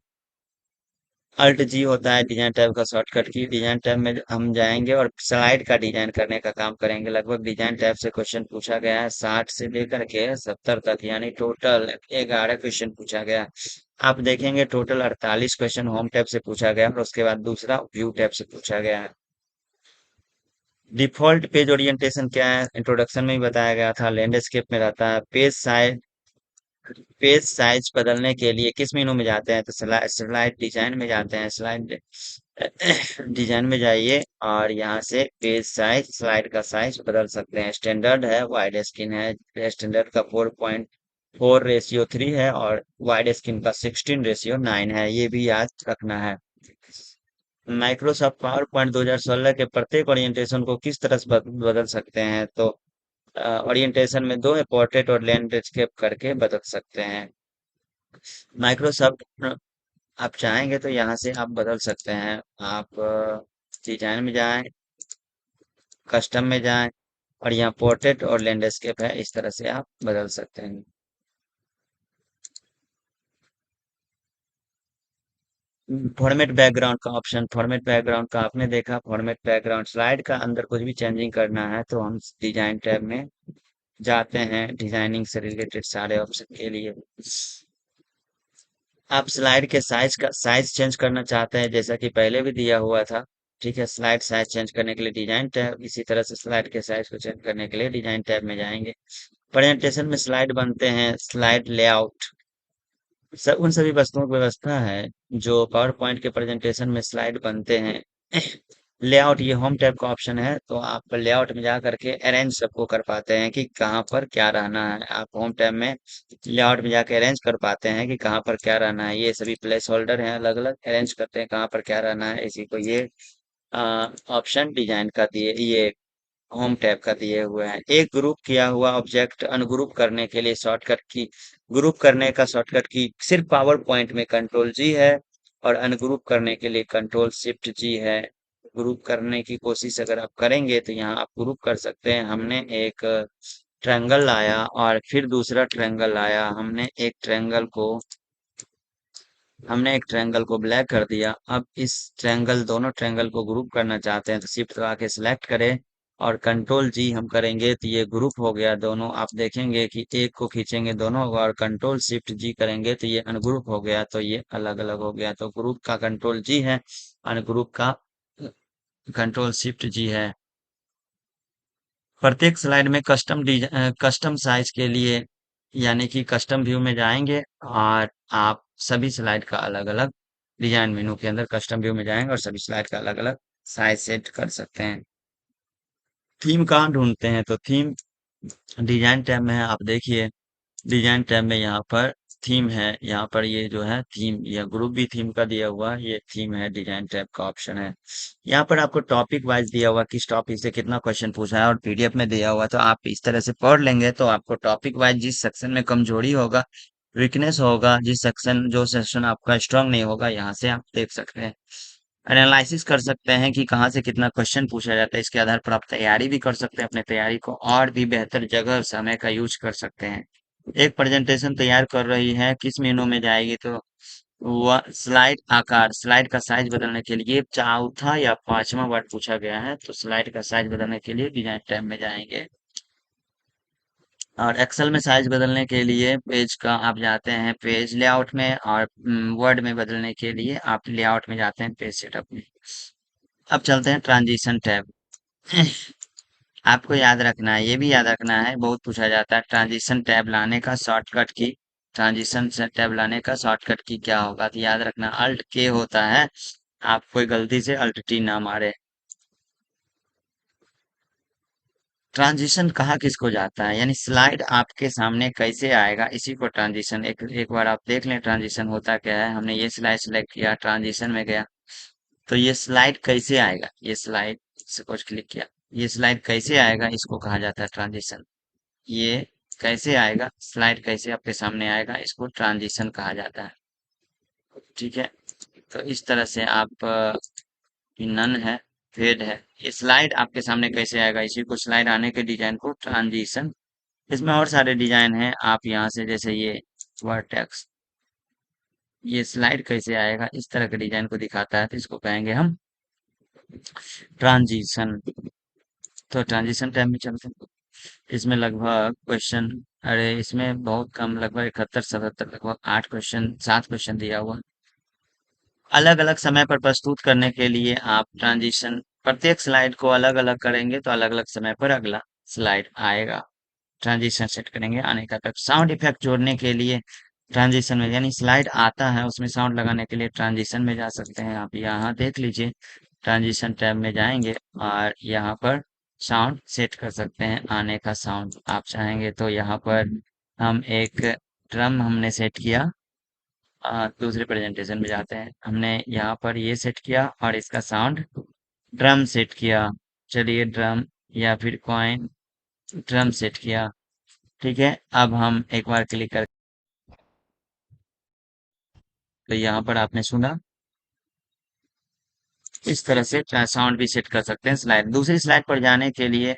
अल्ट जी होता है डिजाइन टैब का शॉर्टकट की। डिजाइन टैब में हम जाएंगे और स्लाइड का डिजाइन करने का काम करेंगे। लगभग डिजाइन टैब से क्वेश्चन पूछा गया है 60 से लेकर के 70 तक, यानी टोटल 11 क्वेश्चन पूछा गया है। आप देखेंगे टोटल 48 क्वेश्चन होम टैब से पूछा गया और उसके बाद दूसरा व्यू टैब से पूछा गया है। डिफॉल्ट पेज ओरिएंटेशन क्या है? इंट्रोडक्शन में ही बताया गया था, लैंडस्केप में रहता है। पेज साइज बदलने के लिए किस मेनू में जाते हैं? तो स्लाइड डिजाइन में जाते हैं। स्लाइड डिजाइन में जाइए और यहाँ से पेज साइज, स्लाइड का साइज बदल सकते हैं। स्टैंडर्ड है, वाइड स्क्रीन है। स्टैंडर्ड का 4.4:3 है और वाइड स्क्रीन का 16:9 है। ये भी याद रखना है। माइक्रोसॉफ्ट पावर पॉइंट 2016 के प्रत्येक ओरिएंटेशन को किस तरह से बदल सकते हैं? तो ओरिएंटेशन में दो है, पोर्ट्रेट और लैंडस्केप करके बदल सकते हैं। माइक्रोसॉफ्ट आप चाहेंगे तो यहाँ से आप बदल सकते हैं। आप डिजाइन में जाएं, कस्टम में जाएं और यहाँ पोर्ट्रेट और लैंडस्केप है, इस तरह से आप बदल सकते हैं। फॉर्मेट बैकग्राउंड का ऑप्शन, फॉर्मेट बैकग्राउंड का आपने देखा। फॉर्मेट बैकग्राउंड स्लाइड का अंदर कुछ भी चेंजिंग करना है तो हम डिजाइन टैब में जाते हैं, डिजाइनिंग से रिलेटेड सारे ऑप्शन के लिए। आप स्लाइड के साइज चेंज करना चाहते हैं जैसा कि पहले भी दिया हुआ था। ठीक है, स्लाइड साइज चेंज करने के लिए डिजाइन टैब, इसी तरह से स्लाइड के साइज को चेंज करने के लिए डिजाइन टैब में जाएंगे। प्रेजेंटेशन में स्लाइड बनते हैं, स्लाइड लेआउट सब उन सभी वस्तुओं की व्यवस्था है जो पावर पॉइंट के प्रेजेंटेशन में स्लाइड बनते हैं। लेआउट ये होम टैब का ऑप्शन है, तो आप लेआउट में जा करके अरेंज सबको कर पाते हैं कि कहाँ पर क्या रहना है। आप होम टैब में लेआउट में जाके अरेंज कर पाते हैं कि कहाँ पर क्या रहना है। ये सभी प्लेस होल्डर हैं, अलग अलग अरेंज करते हैं कहाँ पर क्या रहना है। इसी को ये ऑप्शन डिजाइन का दिए, ये होम टैब का दिए हुए हैं। एक ग्रुप किया हुआ ऑब्जेक्ट अनग्रुप करने के लिए शॉर्टकट की, ग्रुप करने का शॉर्टकट की सिर्फ पावर पॉइंट में कंट्रोल जी है और अनग्रुप करने के लिए कंट्रोल शिफ्ट जी है। ग्रुप करने की कोशिश अगर आप करेंगे तो यहाँ आप ग्रुप कर सकते हैं। ट्रायंगल लाया और फिर दूसरा ट्रायंगल लाया। हमने एक ट्रायंगल को ब्लैक कर दिया। अब इस ट्रायंगल दोनों ट्रायंगल को ग्रुप करना चाहते हैं तो शिफ्ट दबा के सिलेक्ट करें और कंट्रोल जी हम करेंगे तो ये ग्रुप हो गया दोनों। आप देखेंगे कि एक को खींचेंगे दोनों होगा और कंट्रोल शिफ्ट जी करेंगे तो ये अनग्रुप हो गया, तो ये अलग अलग हो गया। तो ग्रुप का कंट्रोल जी है, अनग्रुप का कंट्रोल शिफ्ट जी है। प्रत्येक स्लाइड में कस्टम साइज के लिए यानी कि कस्टम व्यू में जाएंगे और आप सभी स्लाइड का अलग अलग डिजाइन मेनू के अंदर कस्टम व्यू में जाएंगे और सभी स्लाइड का अलग अलग साइज सेट कर सकते हैं। थीम कहाँ ढूंढते हैं? तो थीम डिजाइन टैब में है। आप देखिए डिजाइन टैब में यहाँ पर थीम है। यहाँ पर ये जो है थीम, यह ग्रुप भी थीम का दिया हुआ है, ये थीम है, डिजाइन टैब का ऑप्शन है। यहाँ पर आपको टॉपिक वाइज दिया हुआ किस टॉपिक से कितना क्वेश्चन पूछा है और पीडीएफ में दिया हुआ, तो आप इस तरह से पढ़ लेंगे तो आपको टॉपिक वाइज जिस सेक्शन में कमजोरी होगा, वीकनेस होगा, जो सेक्शन आपका स्ट्रांग नहीं होगा, यहाँ से आप देख सकते हैं। एनालिसिस कर सकते हैं कि कहाँ से कितना क्वेश्चन पूछा जाता है। इसके आधार पर आप तैयारी भी कर सकते हैं, अपने तैयारी को और भी बेहतर जगह और समय का यूज कर सकते हैं। एक प्रेजेंटेशन तैयार कर रही है, किस मेनू में जाएगी? तो वह स्लाइड आकार, स्लाइड का साइज बदलने के लिए चौथा या पांचवा वर्ड पूछा गया है, तो स्लाइड का साइज बदलने के लिए डिजाइन टैब में जाएंगे। और एक्सेल में साइज बदलने के लिए पेज का आप जाते हैं पेज लेआउट में और वर्ड में बदलने के लिए आप लेआउट में जाते हैं पेज सेटअप में। अब चलते हैं ट्रांजिशन टैब। आपको याद रखना है, ये भी याद रखना है, बहुत पूछा जाता है ट्रांजिशन टैब लाने का शॉर्टकट की। ट्रांजिशन से टैब लाने का शॉर्टकट की क्या होगा? तो याद रखना अल्ट के होता है। आप कोई गलती से अल्ट टी ना मारे। ट्रांजिशन कहाँ किसको जाता है, यानी स्लाइड आपके सामने कैसे आएगा, इसी को ट्रांजिशन, एक बार आप देख लें ट्रांजिशन होता क्या है। हमने ये स्लाइड सेलेक्ट किया, ट्रांजिशन में गया, तो ये स्लाइड कैसे आएगा, ये स्लाइड से कुछ क्लिक किया, ये स्लाइड कैसे आएगा, इसको कहा जाता है ट्रांजिशन। ये कैसे आएगा, स्लाइड कैसे आपके सामने आएगा, इसको ट्रांजिशन कहा जाता है। ठीक है, तो इस तरह से आप नन है, फेड है। ये स्लाइड आपके सामने कैसे आएगा, इसी को स्लाइड आने के डिजाइन को ट्रांजिशन। इसमें और सारे डिजाइन हैं, आप यहाँ से जैसे ये वर्टेक्स, ये स्लाइड कैसे आएगा इस तरह के डिजाइन को दिखाता है, तो इसको कहेंगे हम ट्रांजिशन। तो ट्रांजिशन टाइप में चलते हैं। इसमें लगभग क्वेश्चन, अरे इसमें बहुत कम, लगभग 71 77, लगभग 8 क्वेश्चन 7 क्वेश्चन दिया हुआ। अलग अलग समय पर प्रस्तुत करने के लिए आप ट्रांजिशन, प्रत्येक स्लाइड को अलग अलग करेंगे तो अलग अलग समय पर अगला स्लाइड आएगा। ट्रांजिशन सेट करेंगे आने का। तब साउंड इफेक्ट जोड़ने के लिए ट्रांजिशन में, यानी स्लाइड आता है उसमें साउंड लगाने के लिए ट्रांजिशन में जा सकते हैं। आप यहाँ देख लीजिए, ट्रांजिशन टैब में जाएंगे और यहाँ पर साउंड सेट कर सकते हैं। आने का साउंड आप चाहेंगे तो यहाँ पर हम एक ड्रम हमने सेट किया। दूसरे प्रेजेंटेशन में जाते हैं, हमने यहाँ पर ये सेट किया और इसका साउंड ड्रम सेट किया। चलिए ड्रम या फिर कॉइन, ड्रम सेट किया। ठीक है, अब हम एक बार क्लिक कर, तो यहाँ पर आपने सुना, इस तरह से साउंड भी सेट कर सकते हैं। स्लाइड, दूसरी स्लाइड पर जाने के लिए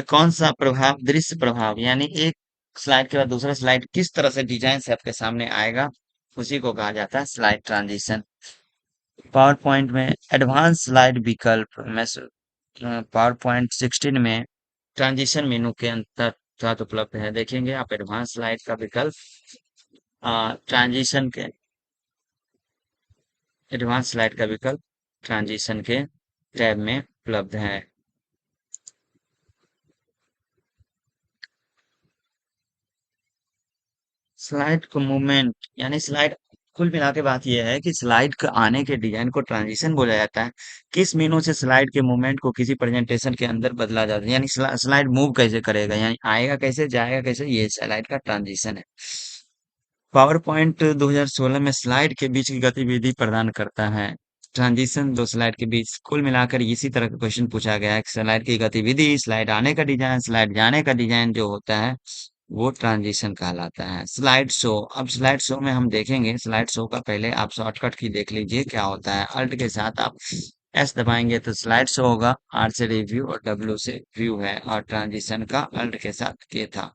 कौन सा प्रभाव, दृश्य प्रभाव, यानी एक स्लाइड के बाद दूसरा स्लाइड किस तरह से डिजाइन से आपके सामने आएगा, उसी को कहा जाता है स्लाइड ट्रांजिशन। पावर पॉइंट में एडवांस स्लाइड विकल्प में पावर पॉइंट 16 में ट्रांजिशन मेनू के अंतर्गत उपलब्ध है। देखेंगे आप एडवांस स्लाइड का विकल्प ट्रांजिशन के, एडवांस स्लाइड का विकल्प ट्रांजिशन के टैब में उपलब्ध है। स्लाइड को मूवमेंट, यानी स्लाइड, कुल मिला के बात यह है कि स्लाइड के आने के डिजाइन को ट्रांजिशन बोला जाता है। किस मीनों से स्लाइड के मूवमेंट को किसी प्रेजेंटेशन के अंदर बदला जाता है, यानी स्लाइड मूव कैसे करेगा, यानी आएगा कैसे जाएगा कैसे, ये स्लाइड का ट्रांजिशन है। पावर पॉइंट 2016 में स्लाइड के बीच की गतिविधि प्रदान करता है। ट्रांजिशन दो स्लाइड के बीच, कुल मिलाकर इसी तरह का क्वेश्चन पूछा गया है कि स्लाइड की गतिविधि, स्लाइड आने का डिजाइन, स्लाइड जाने का डिजाइन जो होता है वो ट्रांजिशन कहलाता है। स्लाइड शो, अब स्लाइड शो में हम देखेंगे, स्लाइड शो का पहले आप शॉर्टकट की देख लीजिए क्या होता है। अल्ट के साथ आप एस दबाएंगे तो स्लाइड शो होगा, आर से रिव्यू और डब्ल्यू से व्यू है, और ट्रांजिशन का अल्ट के साथ के था।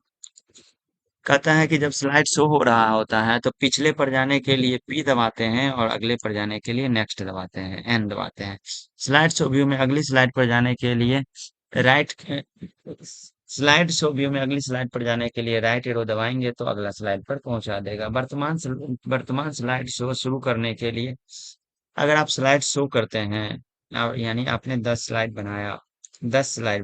कहता है कि जब स्लाइड शो हो रहा होता है तो पिछले पर जाने के लिए पी दबाते हैं और अगले पर जाने के लिए नेक्स्ट दबाते हैं, एन दबाते हैं। स्लाइड शो व्यू में अगली स्लाइड पर जाने के लिए राइट, स्लाइड शो व्यू में अगली स्लाइड पर जाने के लिए राइट एरो दबाएंगे तो अगला स्लाइड पर पहुंचा देगा। वर्तमान स्लाइड शो शुरू करने के लिए, अगर आप स्लाइड शो करते हैं, यानी आपने 10 स्लाइड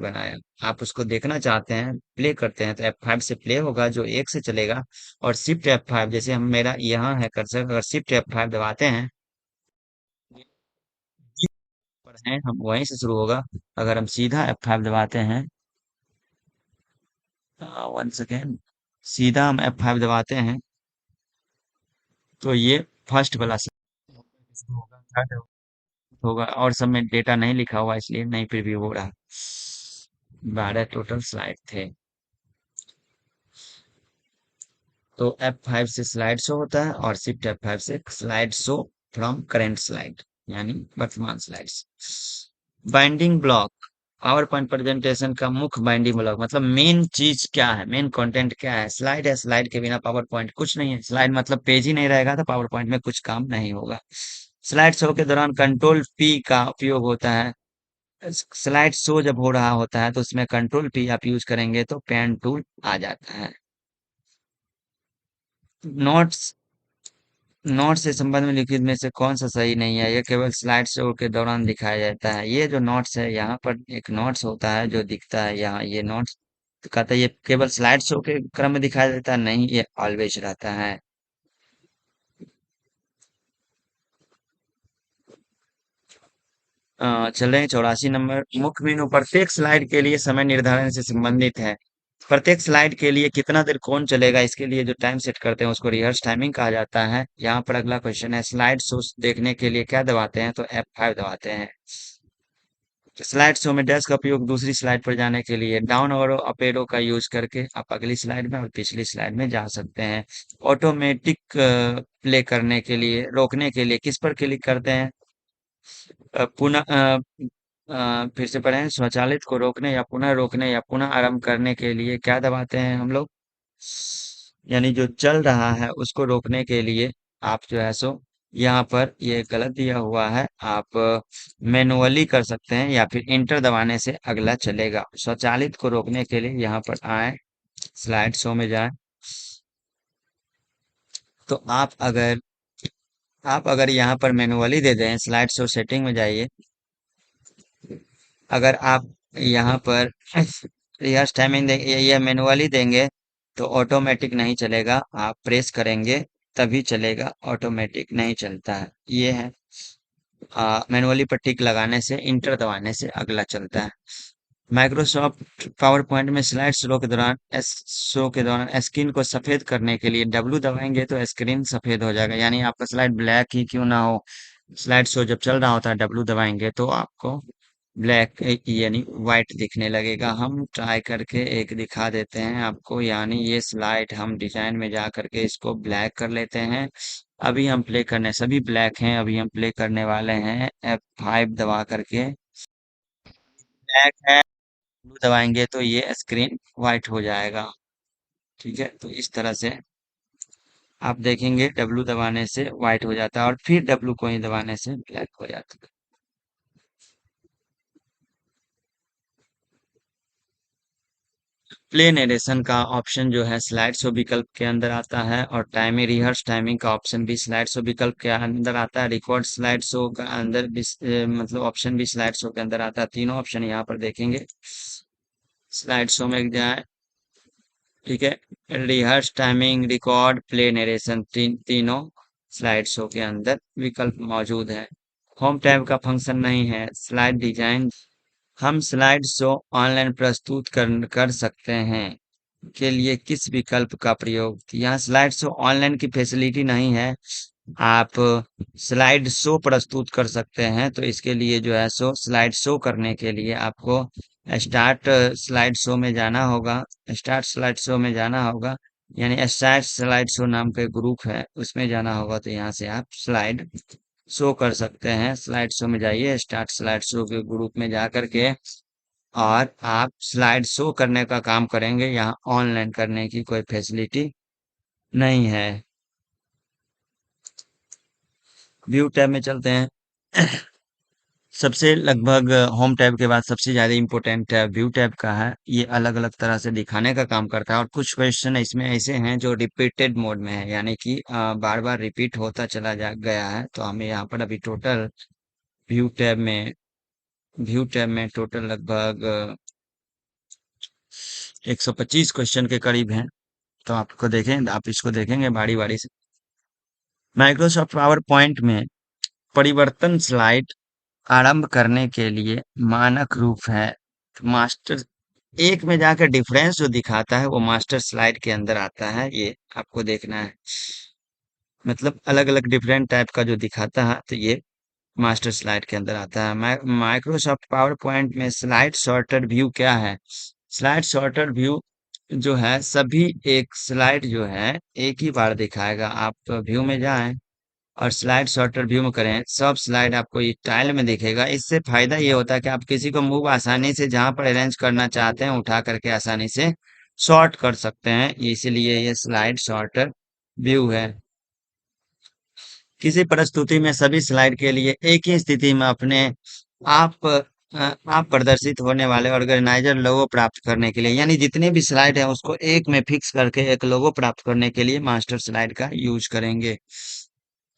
बनाया, आप उसको देखना चाहते हैं, प्ले करते हैं, तो F5 से प्ले होगा जो एक से चलेगा। और शिफ्ट F5, जैसे हम, मेरा यहाँ है कर्सर, अगर शिफ्ट F5 दबाते हैं पर हैं हम, वहीं से शुरू होगा। अगर हम सीधा F5 दबाते हैं, वन सेकेंड, सीधा हम F5 दबाते हैं तो ये फर्स्ट वाला शुरू होगा, थर्ड होगा, और सब में डेटा नहीं लिखा हुआ इसलिए नहीं प्रीव्यू हो रहा। 12 टोटल स्लाइड थे। तो F5 से स्लाइड शो होता है और शिफ्ट F5 से slide show from current slide, यानी वर्तमान slides. Binding block, power point presentation का मुख्य बाइंडिंग ब्लॉक, मतलब मेन चीज क्या है, मेन कंटेंट क्या है। स्लाइड है, स्लाइड के बिना पावर पॉइंट कुछ नहीं है। स्लाइड मतलब पेज ही नहीं रहेगा तो पावर पॉइंट में कुछ काम नहीं होगा। स्लाइड शो के दौरान कंट्रोल पी का उपयोग होता है। स्लाइड शो जब हो रहा होता है तो उसमें कंट्रोल पी आप यूज करेंगे तो पेन टूल आ जाता है। नोट्स, नोट्स से संबंध में लिखित में से कौन सा सही नहीं है, ये केवल स्लाइड शो के दौरान दिखाया जाता है। ये जो नोट्स है, यहाँ पर एक नोट्स होता है जो दिखता है यहाँ, ये नोट्स, तो कहता है ये केवल स्लाइड शो के क्रम में दिखाया जाता है, नहीं, ये ऑलवेज रहता है। चल रहे हैं 84 नंबर। मुख्य मेनू प्रत्येक स्लाइड के लिए समय निर्धारण से संबंधित है। प्रत्येक स्लाइड के लिए कितना देर कौन चलेगा, इसके लिए जो टाइम सेट करते हैं उसको रिहर्स टाइमिंग कहा जाता है। यहाँ पर अगला क्वेश्चन है, स्लाइड शो देखने के लिए क्या दबाते हैं, तो F5 दबाते हैं। स्लाइड शो में डैश का उपयोग दूसरी स्लाइड पर जाने के लिए, डाउन और अप एरो का यूज करके आप अगली स्लाइड में और पिछली स्लाइड में जा सकते हैं। ऑटोमेटिक प्ले करने के लिए, रोकने के लिए किस पर क्लिक करते हैं, पुनः फिर से पढ़ें। स्वचालित को रोकने या पुनः रोकने या पुनः आरंभ करने के लिए क्या दबाते हैं हम लोग? यानी जो चल रहा है उसको रोकने के लिए आप जो है सो यहाँ पर ये गलत दिया हुआ है, आप मैनुअली कर सकते हैं या फिर इंटर दबाने से अगला चलेगा। स्वचालित को रोकने के लिए यहाँ पर आए, स्लाइड शो में जाए, तो आप अगर यहाँ पर मैनुअली दे दें, स्लाइड शो सेटिंग में जाइए, अगर आप यहाँ पर रिहर्स टाइमिंग देंगे या मैनुअली देंगे तो ऑटोमेटिक नहीं चलेगा, आप प्रेस करेंगे तभी चलेगा, ऑटोमेटिक नहीं चलता है। ये है मैनुअली पर टिक लगाने से, इंटर दबाने से अगला चलता है। माइक्रोसॉफ्ट पावर पॉइंट में स्लाइड शो के दौरान स्क्रीन को सफेद करने के लिए डब्ल्यू दबाएंगे तो स्क्रीन सफेद हो जाएगा, यानी आपका स्लाइड ब्लैक ही क्यों ना हो, स्लाइड शो जब चल रहा होता है डब्ल्यू दबाएंगे तो आपको ब्लैक यानी व्हाइट दिखने लगेगा। हम ट्राई करके एक दिखा देते हैं आपको, यानी ये स्लाइड हम डिजाइन में जा करके इसको ब्लैक कर लेते हैं। अभी हम प्ले करने, सभी ब्लैक हैं, अभी हम प्ले करने वाले हैं F5 दबा करके, ब्लैक है, ब्लू दबाएंगे तो ये स्क्रीन व्हाइट हो जाएगा। ठीक है, तो इस तरह से आप देखेंगे डब्लू दबाने से व्हाइट हो जाता है और फिर डब्लू को ही दबाने से ब्लैक हो जाता है। प्ले नरेशन का ऑप्शन जो है स्लाइड शो विकल्प के अंदर आता है, और टाइमिंग रिहर्स टाइमिंग का ऑप्शन भी स्लाइड शो विकल्प के अंदर आता है। रिकॉर्ड स्लाइड शो का अंदर भी मतलब ऑप्शन भी स्लाइड शो के अंदर आता है। तीनों ऑप्शन यहाँ पर देखेंगे, स्लाइड शो में जाए, ठीक है, rehearse timing record play narration तीनों स्लाइड शो के अंदर विकल्प मौजूद है। होम टैब का फंक्शन नहीं है। स्लाइड डिजाइन, हम स्लाइड शो ऑनलाइन प्रस्तुत कर सकते हैं के लिए किस विकल्प का प्रयोग? यहाँ स्लाइड शो ऑनलाइन की फैसिलिटी नहीं है, आप स्लाइड शो प्रस्तुत कर सकते हैं, तो इसके लिए जो है सो स्लाइड शो करने के लिए आपको स्टार्ट स्लाइड शो में जाना होगा। स्टार्ट स्लाइड शो में जाना होगा, यानी स्टार्ट स्लाइड शो नाम का ग्रुप है उसमें जाना होगा, तो यहाँ से आप स्लाइड शो कर सकते हैं। स्लाइड शो में जाइए, स्टार्ट स्लाइड शो के ग्रुप में जा करके और आप स्लाइड शो करने का काम करेंगे। यहाँ ऑनलाइन करने की कोई फैसिलिटी नहीं है। व्यू टैब में चलते हैं। सबसे लगभग होम टैब के बाद सबसे ज्यादा इम्पोर्टेंट टैब व्यू टैब का है। ये अलग अलग तरह से दिखाने का काम करता है, और कुछ क्वेश्चन इसमें ऐसे हैं जो रिपीटेड मोड में है, यानी कि बार बार रिपीट होता चला जा गया है। तो हमें यहाँ पर अभी टोटल व्यू टैब में व्यू टैब में टोटल लगभग 125 क्वेश्चन के करीब हैं। तो आपको देखें, आप इसको देखेंगे बारी बारी से। माइक्रोसॉफ्ट पावर पॉइंट में परिवर्तन स्लाइड आरंभ करने के लिए मानक रूप है मास्टर। एक में जाकर डिफरेंस जो दिखाता है वो मास्टर स्लाइड के अंदर आता है, ये आपको देखना है। मतलब अलग अलग डिफरेंट टाइप का जो दिखाता है तो ये मास्टर स्लाइड के अंदर आता है। माइक्रोसॉफ्ट पावर पॉइंट में स्लाइड सॉर्टर व्यू क्या है? स्लाइड सॉर्टर व्यू जो है सभी एक स्लाइड जो है एक ही बार दिखाएगा। आप व्यू में जाएं और स्लाइड सॉर्टर व्यू में करें, सब स्लाइड आपको ये टाइल में दिखेगा। इससे फायदा ये होता है कि आप किसी को मूव आसानी से जहां पर अरेंज करना चाहते हैं उठा करके आसानी से सॉर्ट कर सकते हैं, इसीलिए ये स्लाइड सॉर्टर व्यू है। किसी प्रस्तुति में सभी स्लाइड के लिए एक ही स्थिति में अपने आप आप प्रदर्शित होने वाले ऑर्गेनाइजर लोगो प्राप्त करने के लिए, यानी जितने भी स्लाइड है उसको एक में फिक्स करके एक लोगो प्राप्त करने के लिए मास्टर स्लाइड का यूज करेंगे।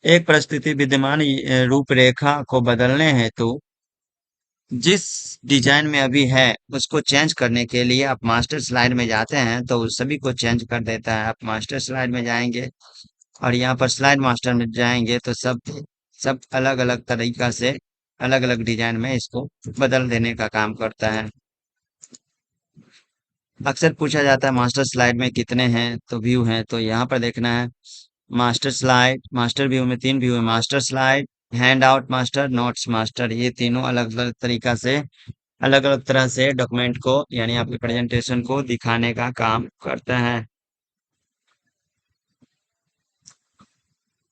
एक प्रस्तुति विद्यमान रूपरेखा को बदलने हेतु जिस डिजाइन में अभी है उसको चेंज करने के लिए आप मास्टर स्लाइड में जाते हैं तो उस सभी को चेंज कर देता है। आप मास्टर स्लाइड में जाएंगे और यहाँ पर स्लाइड मास्टर में जाएंगे तो सब सब अलग अलग तरीका से अलग अलग डिजाइन में इसको बदल देने का काम करता है। अक्सर पूछा जाता है मास्टर स्लाइड में कितने हैं, तो व्यू हैं, तो यहाँ पर देखना है मास्टर स्लाइड, मास्टर व्यू में 3 व्यू है, master slide, hand out master, notes master. ये तीनों अलग अलग तरीका से अलग अलग तरह से डॉक्यूमेंट को यानी आपके प्रेजेंटेशन को दिखाने का काम करता है।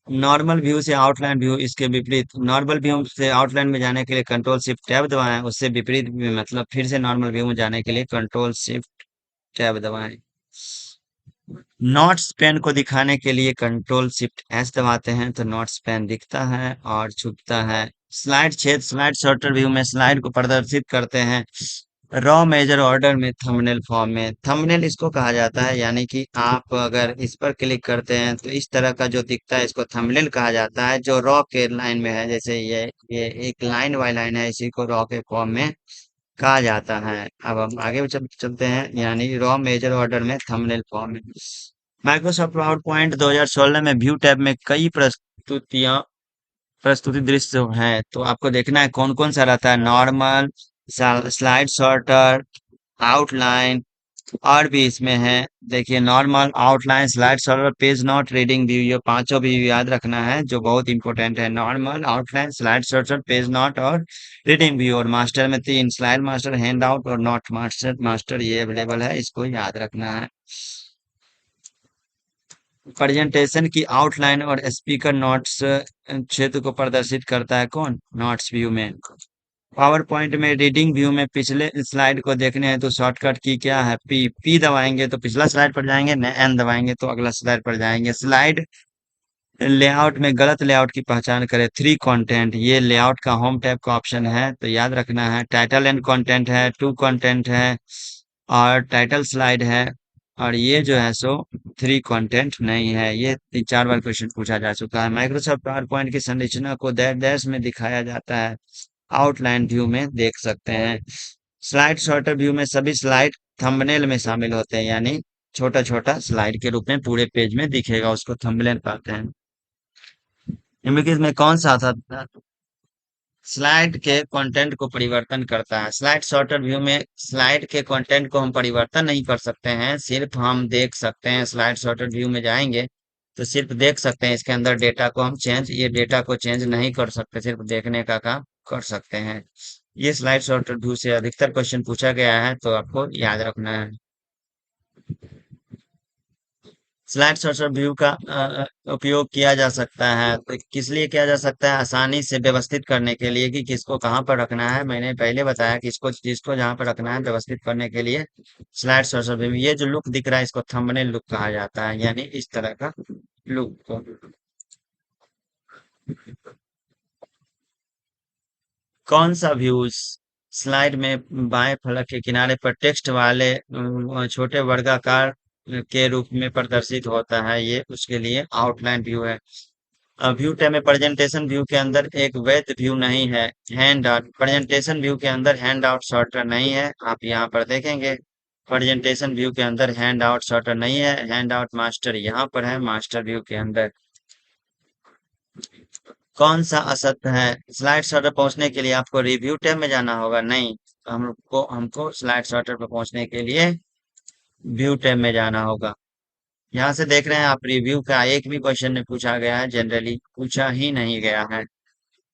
नॉर्मल व्यू से आउटलाइन व्यू इसके विपरीत, नॉर्मल व्यू से आउटलाइन में जाने के लिए कंट्रोल शिफ्ट टैब दबाएं, उससे विपरीत मतलब फिर से नॉर्मल व्यू में जाने के लिए कंट्रोल शिफ्ट टैब दबाएं। नोट्स पेन को दिखाने के लिए कंट्रोल शिफ्ट एस दबाते हैं तो नोट्स पेन दिखता है और छुपता है। स्लाइड छेद स्लाइड सॉर्टर व्यू में स्लाइड को प्रदर्शित करते हैं रॉ मेजर ऑर्डर में थंबनेल फॉर्म में। थंबनेल इसको कहा जाता है, यानी कि आप अगर इस पर क्लिक करते हैं तो इस तरह का जो दिखता है इसको थंबनेल कहा जाता है, जो रॉ के लाइन में है। जैसे ये एक लाइन बाय लाइन है, इसी को रॉ के फॉर्म में कहा जाता है। अब हम आगे भी चलते हैं, यानी रॉ मेजर ऑर्डर में थंबनेल फॉर्म में। माइक्रोसॉफ्ट पावर पॉइंट 2016 में व्यू टैब में कई प्रस्तुति दृश्य हैं, तो आपको देखना है कौन कौन सा रहता है। नॉर्मल, स्लाइड शॉर्टर, आउटलाइन, और भी इसमें है। देखिए normal, outline, slide shorter, page not, reading view, ये पांचों भी याद रखना है जो बहुत इंपॉर्टेंट है। Normal, outline, slide shorter, page not और रीडिंग व्यू। और मास्टर में तीन, स्लाइड मास्टर, हैंड आउट और नोट मास्टर। मास्टर ये अवेलेबल है, इसको याद रखना है। प्रेजेंटेशन की आउटलाइन और स्पीकर नोट्स क्षेत्र को प्रदर्शित करता है कौन, नोट्स व्यू में। पावर पॉइंट में रीडिंग व्यू में पिछले स्लाइड को देखने हैं तो शॉर्टकट की क्या है, पी। पी दबाएंगे तो पिछला स्लाइड पर जाएंगे, एन दबाएंगे तो अगला स्लाइड पर जाएंगे। स्लाइड लेआउट में गलत लेआउट की पहचान करें, थ्री कंटेंट, ये लेआउट का होम टैब का ऑप्शन है तो याद रखना है। टाइटल एंड कंटेंट है, टू कंटेंट है और टाइटल स्लाइड है। और ये जो है सो थ्री कंटेंट नहीं है। ये 3-4 बार क्वेश्चन पूछा जा चुका है। माइक्रोसॉफ्ट पावर पॉइंट की संरचना को डैश डैश में दिखाया जाता है, आउटलाइन व्यू में देख सकते हैं। स्लाइड शॉर्टर व्यू में सभी स्लाइड थंबनेल में शामिल होते हैं, यानी छोटा छोटा स्लाइड के रूप में पूरे पेज में दिखेगा, उसको थंबनेल कहते हैं। निम्नलिखित में कौन सा था स्लाइड के कंटेंट को परिवर्तन करता है। स्लाइड शॉर्टर व्यू में स्लाइड के कंटेंट को हम परिवर्तन नहीं कर सकते हैं, सिर्फ हम देख सकते हैं। स्लाइड शॉर्टर व्यू में जाएंगे तो सिर्फ देख सकते हैं, इसके अंदर डेटा को हम चेंज, ये डेटा को चेंज नहीं कर सकते, सिर्फ देखने का काम कर सकते हैं। ये स्लाइड शॉर्टर व्यू से अधिकतर क्वेश्चन पूछा गया है तो आपको याद रखना है। स्लाइड सोर्सर व्यू का उपयोग किया जा सकता है तो किस लिए किया जा सकता है, आसानी से व्यवस्थित करने के लिए कि किसको कहाँ पर रखना है। मैंने पहले बताया कि इसको जिसको जहाँ पर रखना है व्यवस्थित करने के लिए स्लाइड सोर्सर व्यू। ये जो लुक दिख रहा है इसको थंबनेल लुक कहा जाता है, यानी इस तरह का लुक को। कौन सा व्यूज स्लाइड में बाएं फलक के किनारे पर टेक्स्ट वाले छोटे वर्गाकार के रूप में प्रदर्शित होता है, ये उसके लिए आउटलाइन व्यू है। व्यू टैब में प्रेजेंटेशन व्यू के अंदर एक वैध व्यू नहीं है, हैंड आउट। प्रेजेंटेशन व्यू के अंदर हैंड आउट शॉर्टर नहीं है, आप यहाँ पर देखेंगे। प्रेजेंटेशन व्यू के अंदर हैंड आउट शॉर्टर नहीं है, हैंड आउट मास्टर यहाँ पर है, मास्टर व्यू के अंदर। कौन सा असत्य है, स्लाइड शॉर्टर पहुंचने के लिए आपको रिव्यू टैब में जाना होगा, नहीं। तो हमको स्लाइड शॉर्टर पर पहुंचने के लिए व्यू टैब में जाना होगा। यहाँ से देख रहे हैं आप, रिव्यू का एक भी क्वेश्चन नहीं पूछा गया है, जनरली पूछा ही नहीं गया है।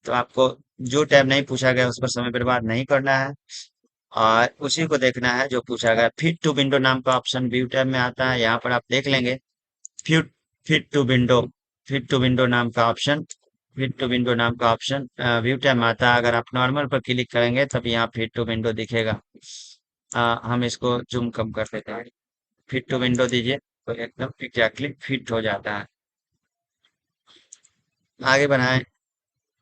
तो आपको जो टैब नहीं पूछा गया उस पर समय बर्बाद नहीं करना है और उसी को देखना है जो पूछा गया। फिट टू विंडो नाम का ऑप्शन व्यू टैब में आता है, यहाँ पर आप देख लेंगे। Fit fit to window fit to window नाम का ऑप्शन फिट टू विंडो नाम का ऑप्शन व्यू टैब में आता है। अगर आप नॉर्मल पर क्लिक करेंगे तब यहाँ फिट टू विंडो दिखेगा। हम इसको जूम कम कर देते हैं, फिट टू विंडो दीजिए तो एकदम एग्जैक्टली फिट हो जाता है। आगे बढ़ाएं।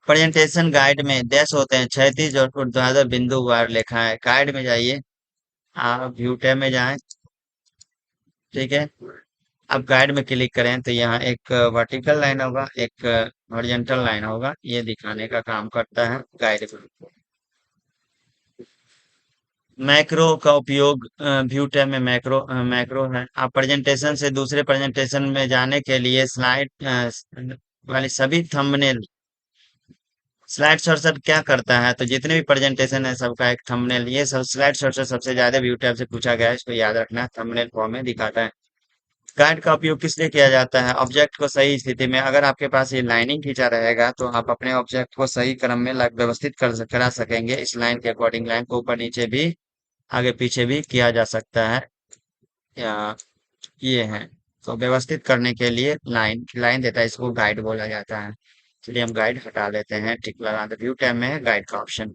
प्रेजेंटेशन गाइड में डैश होते हैं, क्षैतिज और ऊर्ध्वाधर बिंदु वार लिखा है। गाइड में जाइए, आप व्यू टैब में जाएं, ठीक है। अब गाइड में क्लिक करें तो यहाँ एक वर्टिकल लाइन होगा, एक हॉरिजॉन्टल लाइन होगा, ये दिखाने का काम करता है गाइड में। मैक्रो का उपयोग व्यू टैब में मैक्रो है। आप प्रेजेंटेशन से दूसरे प्रेजेंटेशन में जाने के लिए स्लाइड वाली सभी थंबनेल, स्लाइड सर्चर क्या करता है, तो जितने भी प्रेजेंटेशन है सबका एक थंबनेल, ये सब स्लाइड सर्चर सबसे ज्यादा व्यू टैब से पूछा गया है, इसको याद रखना है, थंबनेल फॉर्म में दिखाता है। गाइड का उपयोग किस लिए किया जाता है, ऑब्जेक्ट को सही स्थिति में, अगर आपके पास ये लाइनिंग खींचा रहेगा तो आप अपने ऑब्जेक्ट को सही क्रम में व्यवस्थित करा सकेंगे। इस लाइन के अकॉर्डिंग लाइन को ऊपर नीचे भी आगे पीछे भी किया जा सकता है, या ये है। इसको व्यवस्थित करने के लिए लाइन लाइन देता है, इसको गाइड बोला जाता है। चलिए हम गाइड हटा देते हैं, टिक लगा दे, व्यू टैब में है गाइड का ऑप्शन।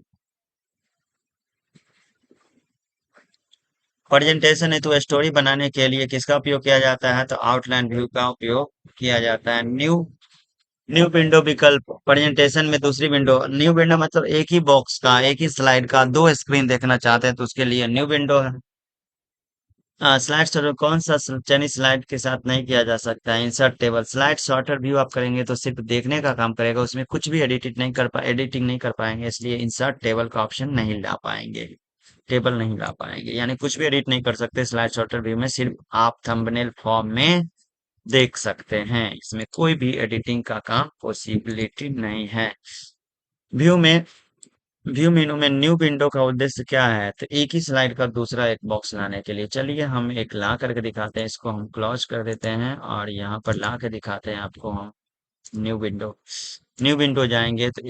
प्रेजेंटेशन है तो स्टोरी बनाने के लिए किसका उपयोग किया जाता है, तो आउटलाइन व्यू का उपयोग किया जाता है। न्यू न्यू विंडो विकल्प, प्रेजेंटेशन में दूसरी विंडो, न्यू विंडो मतलब एक ही बॉक्स का, एक ही स्लाइड का दो स्क्रीन देखना चाहते हैं तो उसके लिए न्यू विंडो है। स्लाइड शॉर्टर कौन सा चयनित स्लाइड के साथ नहीं किया जा सकता है, insert table. Slide shorter view आप करेंगे तो सिर्फ देखने का काम करेगा, उसमें कुछ भी एडिटिंग नहीं कर पाएंगे, इसलिए इंसर्ट टेबल का ऑप्शन नहीं ला पाएंगे, टेबल नहीं ला पाएंगे, यानी कुछ भी एडिट नहीं कर सकते स्लाइड शॉर्टर व्यू में, सिर्फ आप थंबनेल फॉर्म में देख सकते हैं, इसमें कोई भी एडिटिंग का काम पॉसिबिलिटी नहीं है। व्यू में व्यू मेनू में न्यू विंडो का उद्देश्य क्या है, तो एक ही स्लाइड का दूसरा एक बॉक्स लाने के लिए। चलिए हम एक ला करके दिखाते हैं, इसको हम क्लोज कर देते हैं और यहाँ पर ला के दिखाते हैं आपको हम। न्यू विंडो न्यू विंडो जाएंगे तो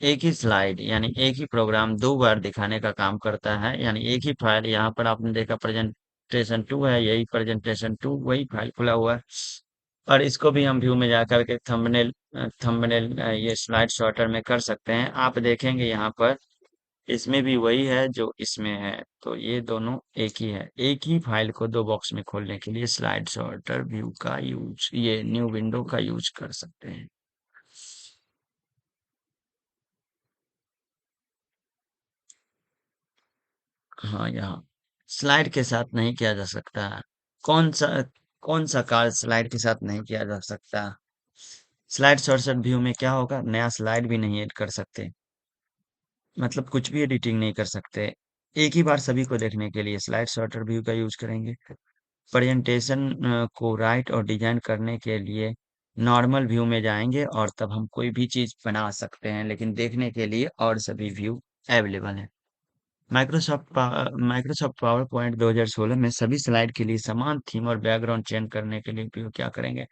एक ही स्लाइड यानी एक ही प्रोग्राम दो बार दिखाने का काम करता है, यानी एक ही फाइल। यहाँ पर आपने देखा प्रेजेंटेशन टू है, यही प्रेजेंटेशन टू वही फाइल खुला हुआ है। और इसको भी हम व्यू में जाकर के थंबनेल ये स्लाइड शॉर्टर में कर सकते हैं। आप देखेंगे यहाँ पर इसमें भी वही है जो इसमें है, तो ये दोनों एक ही है। एक ही फाइल को दो बॉक्स में खोलने के लिए स्लाइड सॉर्टर व्यू का यूज, ये न्यू विंडो का यूज कर सकते हैं। हाँ, यहाँ स्लाइड के साथ नहीं किया जा सकता है। कौन सा कौन सा कार्य स्लाइड के साथ नहीं किया जा सकता? स्लाइड सॉर्टर व्यू में क्या होगा, नया स्लाइड भी नहीं ऐड कर सकते, मतलब कुछ भी एडिटिंग नहीं कर सकते। एक ही बार सभी को देखने के लिए स्लाइड सॉर्टर व्यू का यूज करेंगे। प्रेजेंटेशन को राइट और डिजाइन करने के लिए नॉर्मल व्यू में जाएंगे और तब हम कोई भी चीज बना सकते हैं, लेकिन देखने के लिए और सभी व्यू अवेलेबल है। माइक्रोसॉफ्ट पावर पॉइंट 2016 में सभी स्लाइड के लिए समान थीम और बैकग्राउंड चयन करने के लिए उपयोग क्या करेंगे,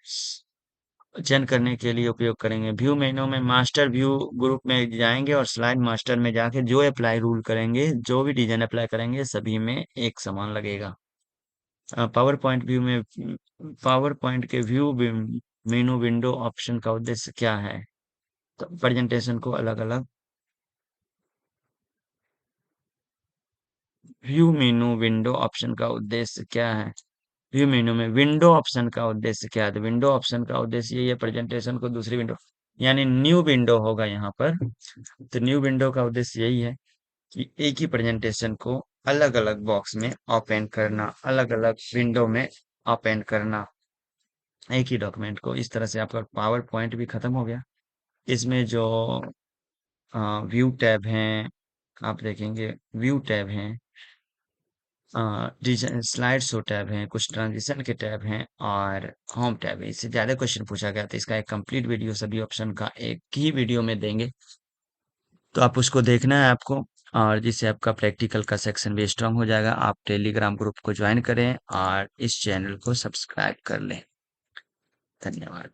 चयन करने के लिए उपयोग करेंगे। व्यू मेनू में मास्टर व्यू ग्रुप में जाएंगे और स्लाइड मास्टर में जाके जो अप्लाई रूल करेंगे, जो भी डिजाइन अप्लाई करेंगे सभी में एक समान लगेगा। पावर पॉइंट व्यू में पावर पॉइंट के व्यू मेनू विंडो ऑप्शन का उद्देश्य क्या है, तो प्रेजेंटेशन को अलग अलग। व्यू मेनू विंडो ऑप्शन का उद्देश्य क्या है, व्यू मेनू में विंडो ऑप्शन का उद्देश्य क्या है, तो विंडो ऑप्शन का उद्देश्य ये है प्रेजेंटेशन को दूसरी विंडो यानी न्यू विंडो होगा यहाँ पर। तो न्यू विंडो का उद्देश्य यही है कि एक ही प्रेजेंटेशन को अलग अलग बॉक्स में ओपन करना, अलग अलग विंडो में ओपन करना एक ही डॉक्यूमेंट को। इस तरह से आपका पावर पॉइंट भी खत्म हो गया। इसमें जो व्यू टैब हैं, आप देखेंगे व्यू टैब हैं, डिजाइन स्लाइड शो टैब हैं, कुछ ट्रांजिशन के टैब हैं और होम टैब है। इससे ज्यादा क्वेश्चन पूछा गया तो इसका एक कंप्लीट वीडियो सभी ऑप्शन का एक ही वीडियो में देंगे, तो आप उसको देखना है आपको। और जिससे आपका प्रैक्टिकल का सेक्शन भी स्ट्रांग हो जाएगा। आप टेलीग्राम ग्रुप को ज्वाइन करें और इस चैनल को सब्सक्राइब कर लें। धन्यवाद।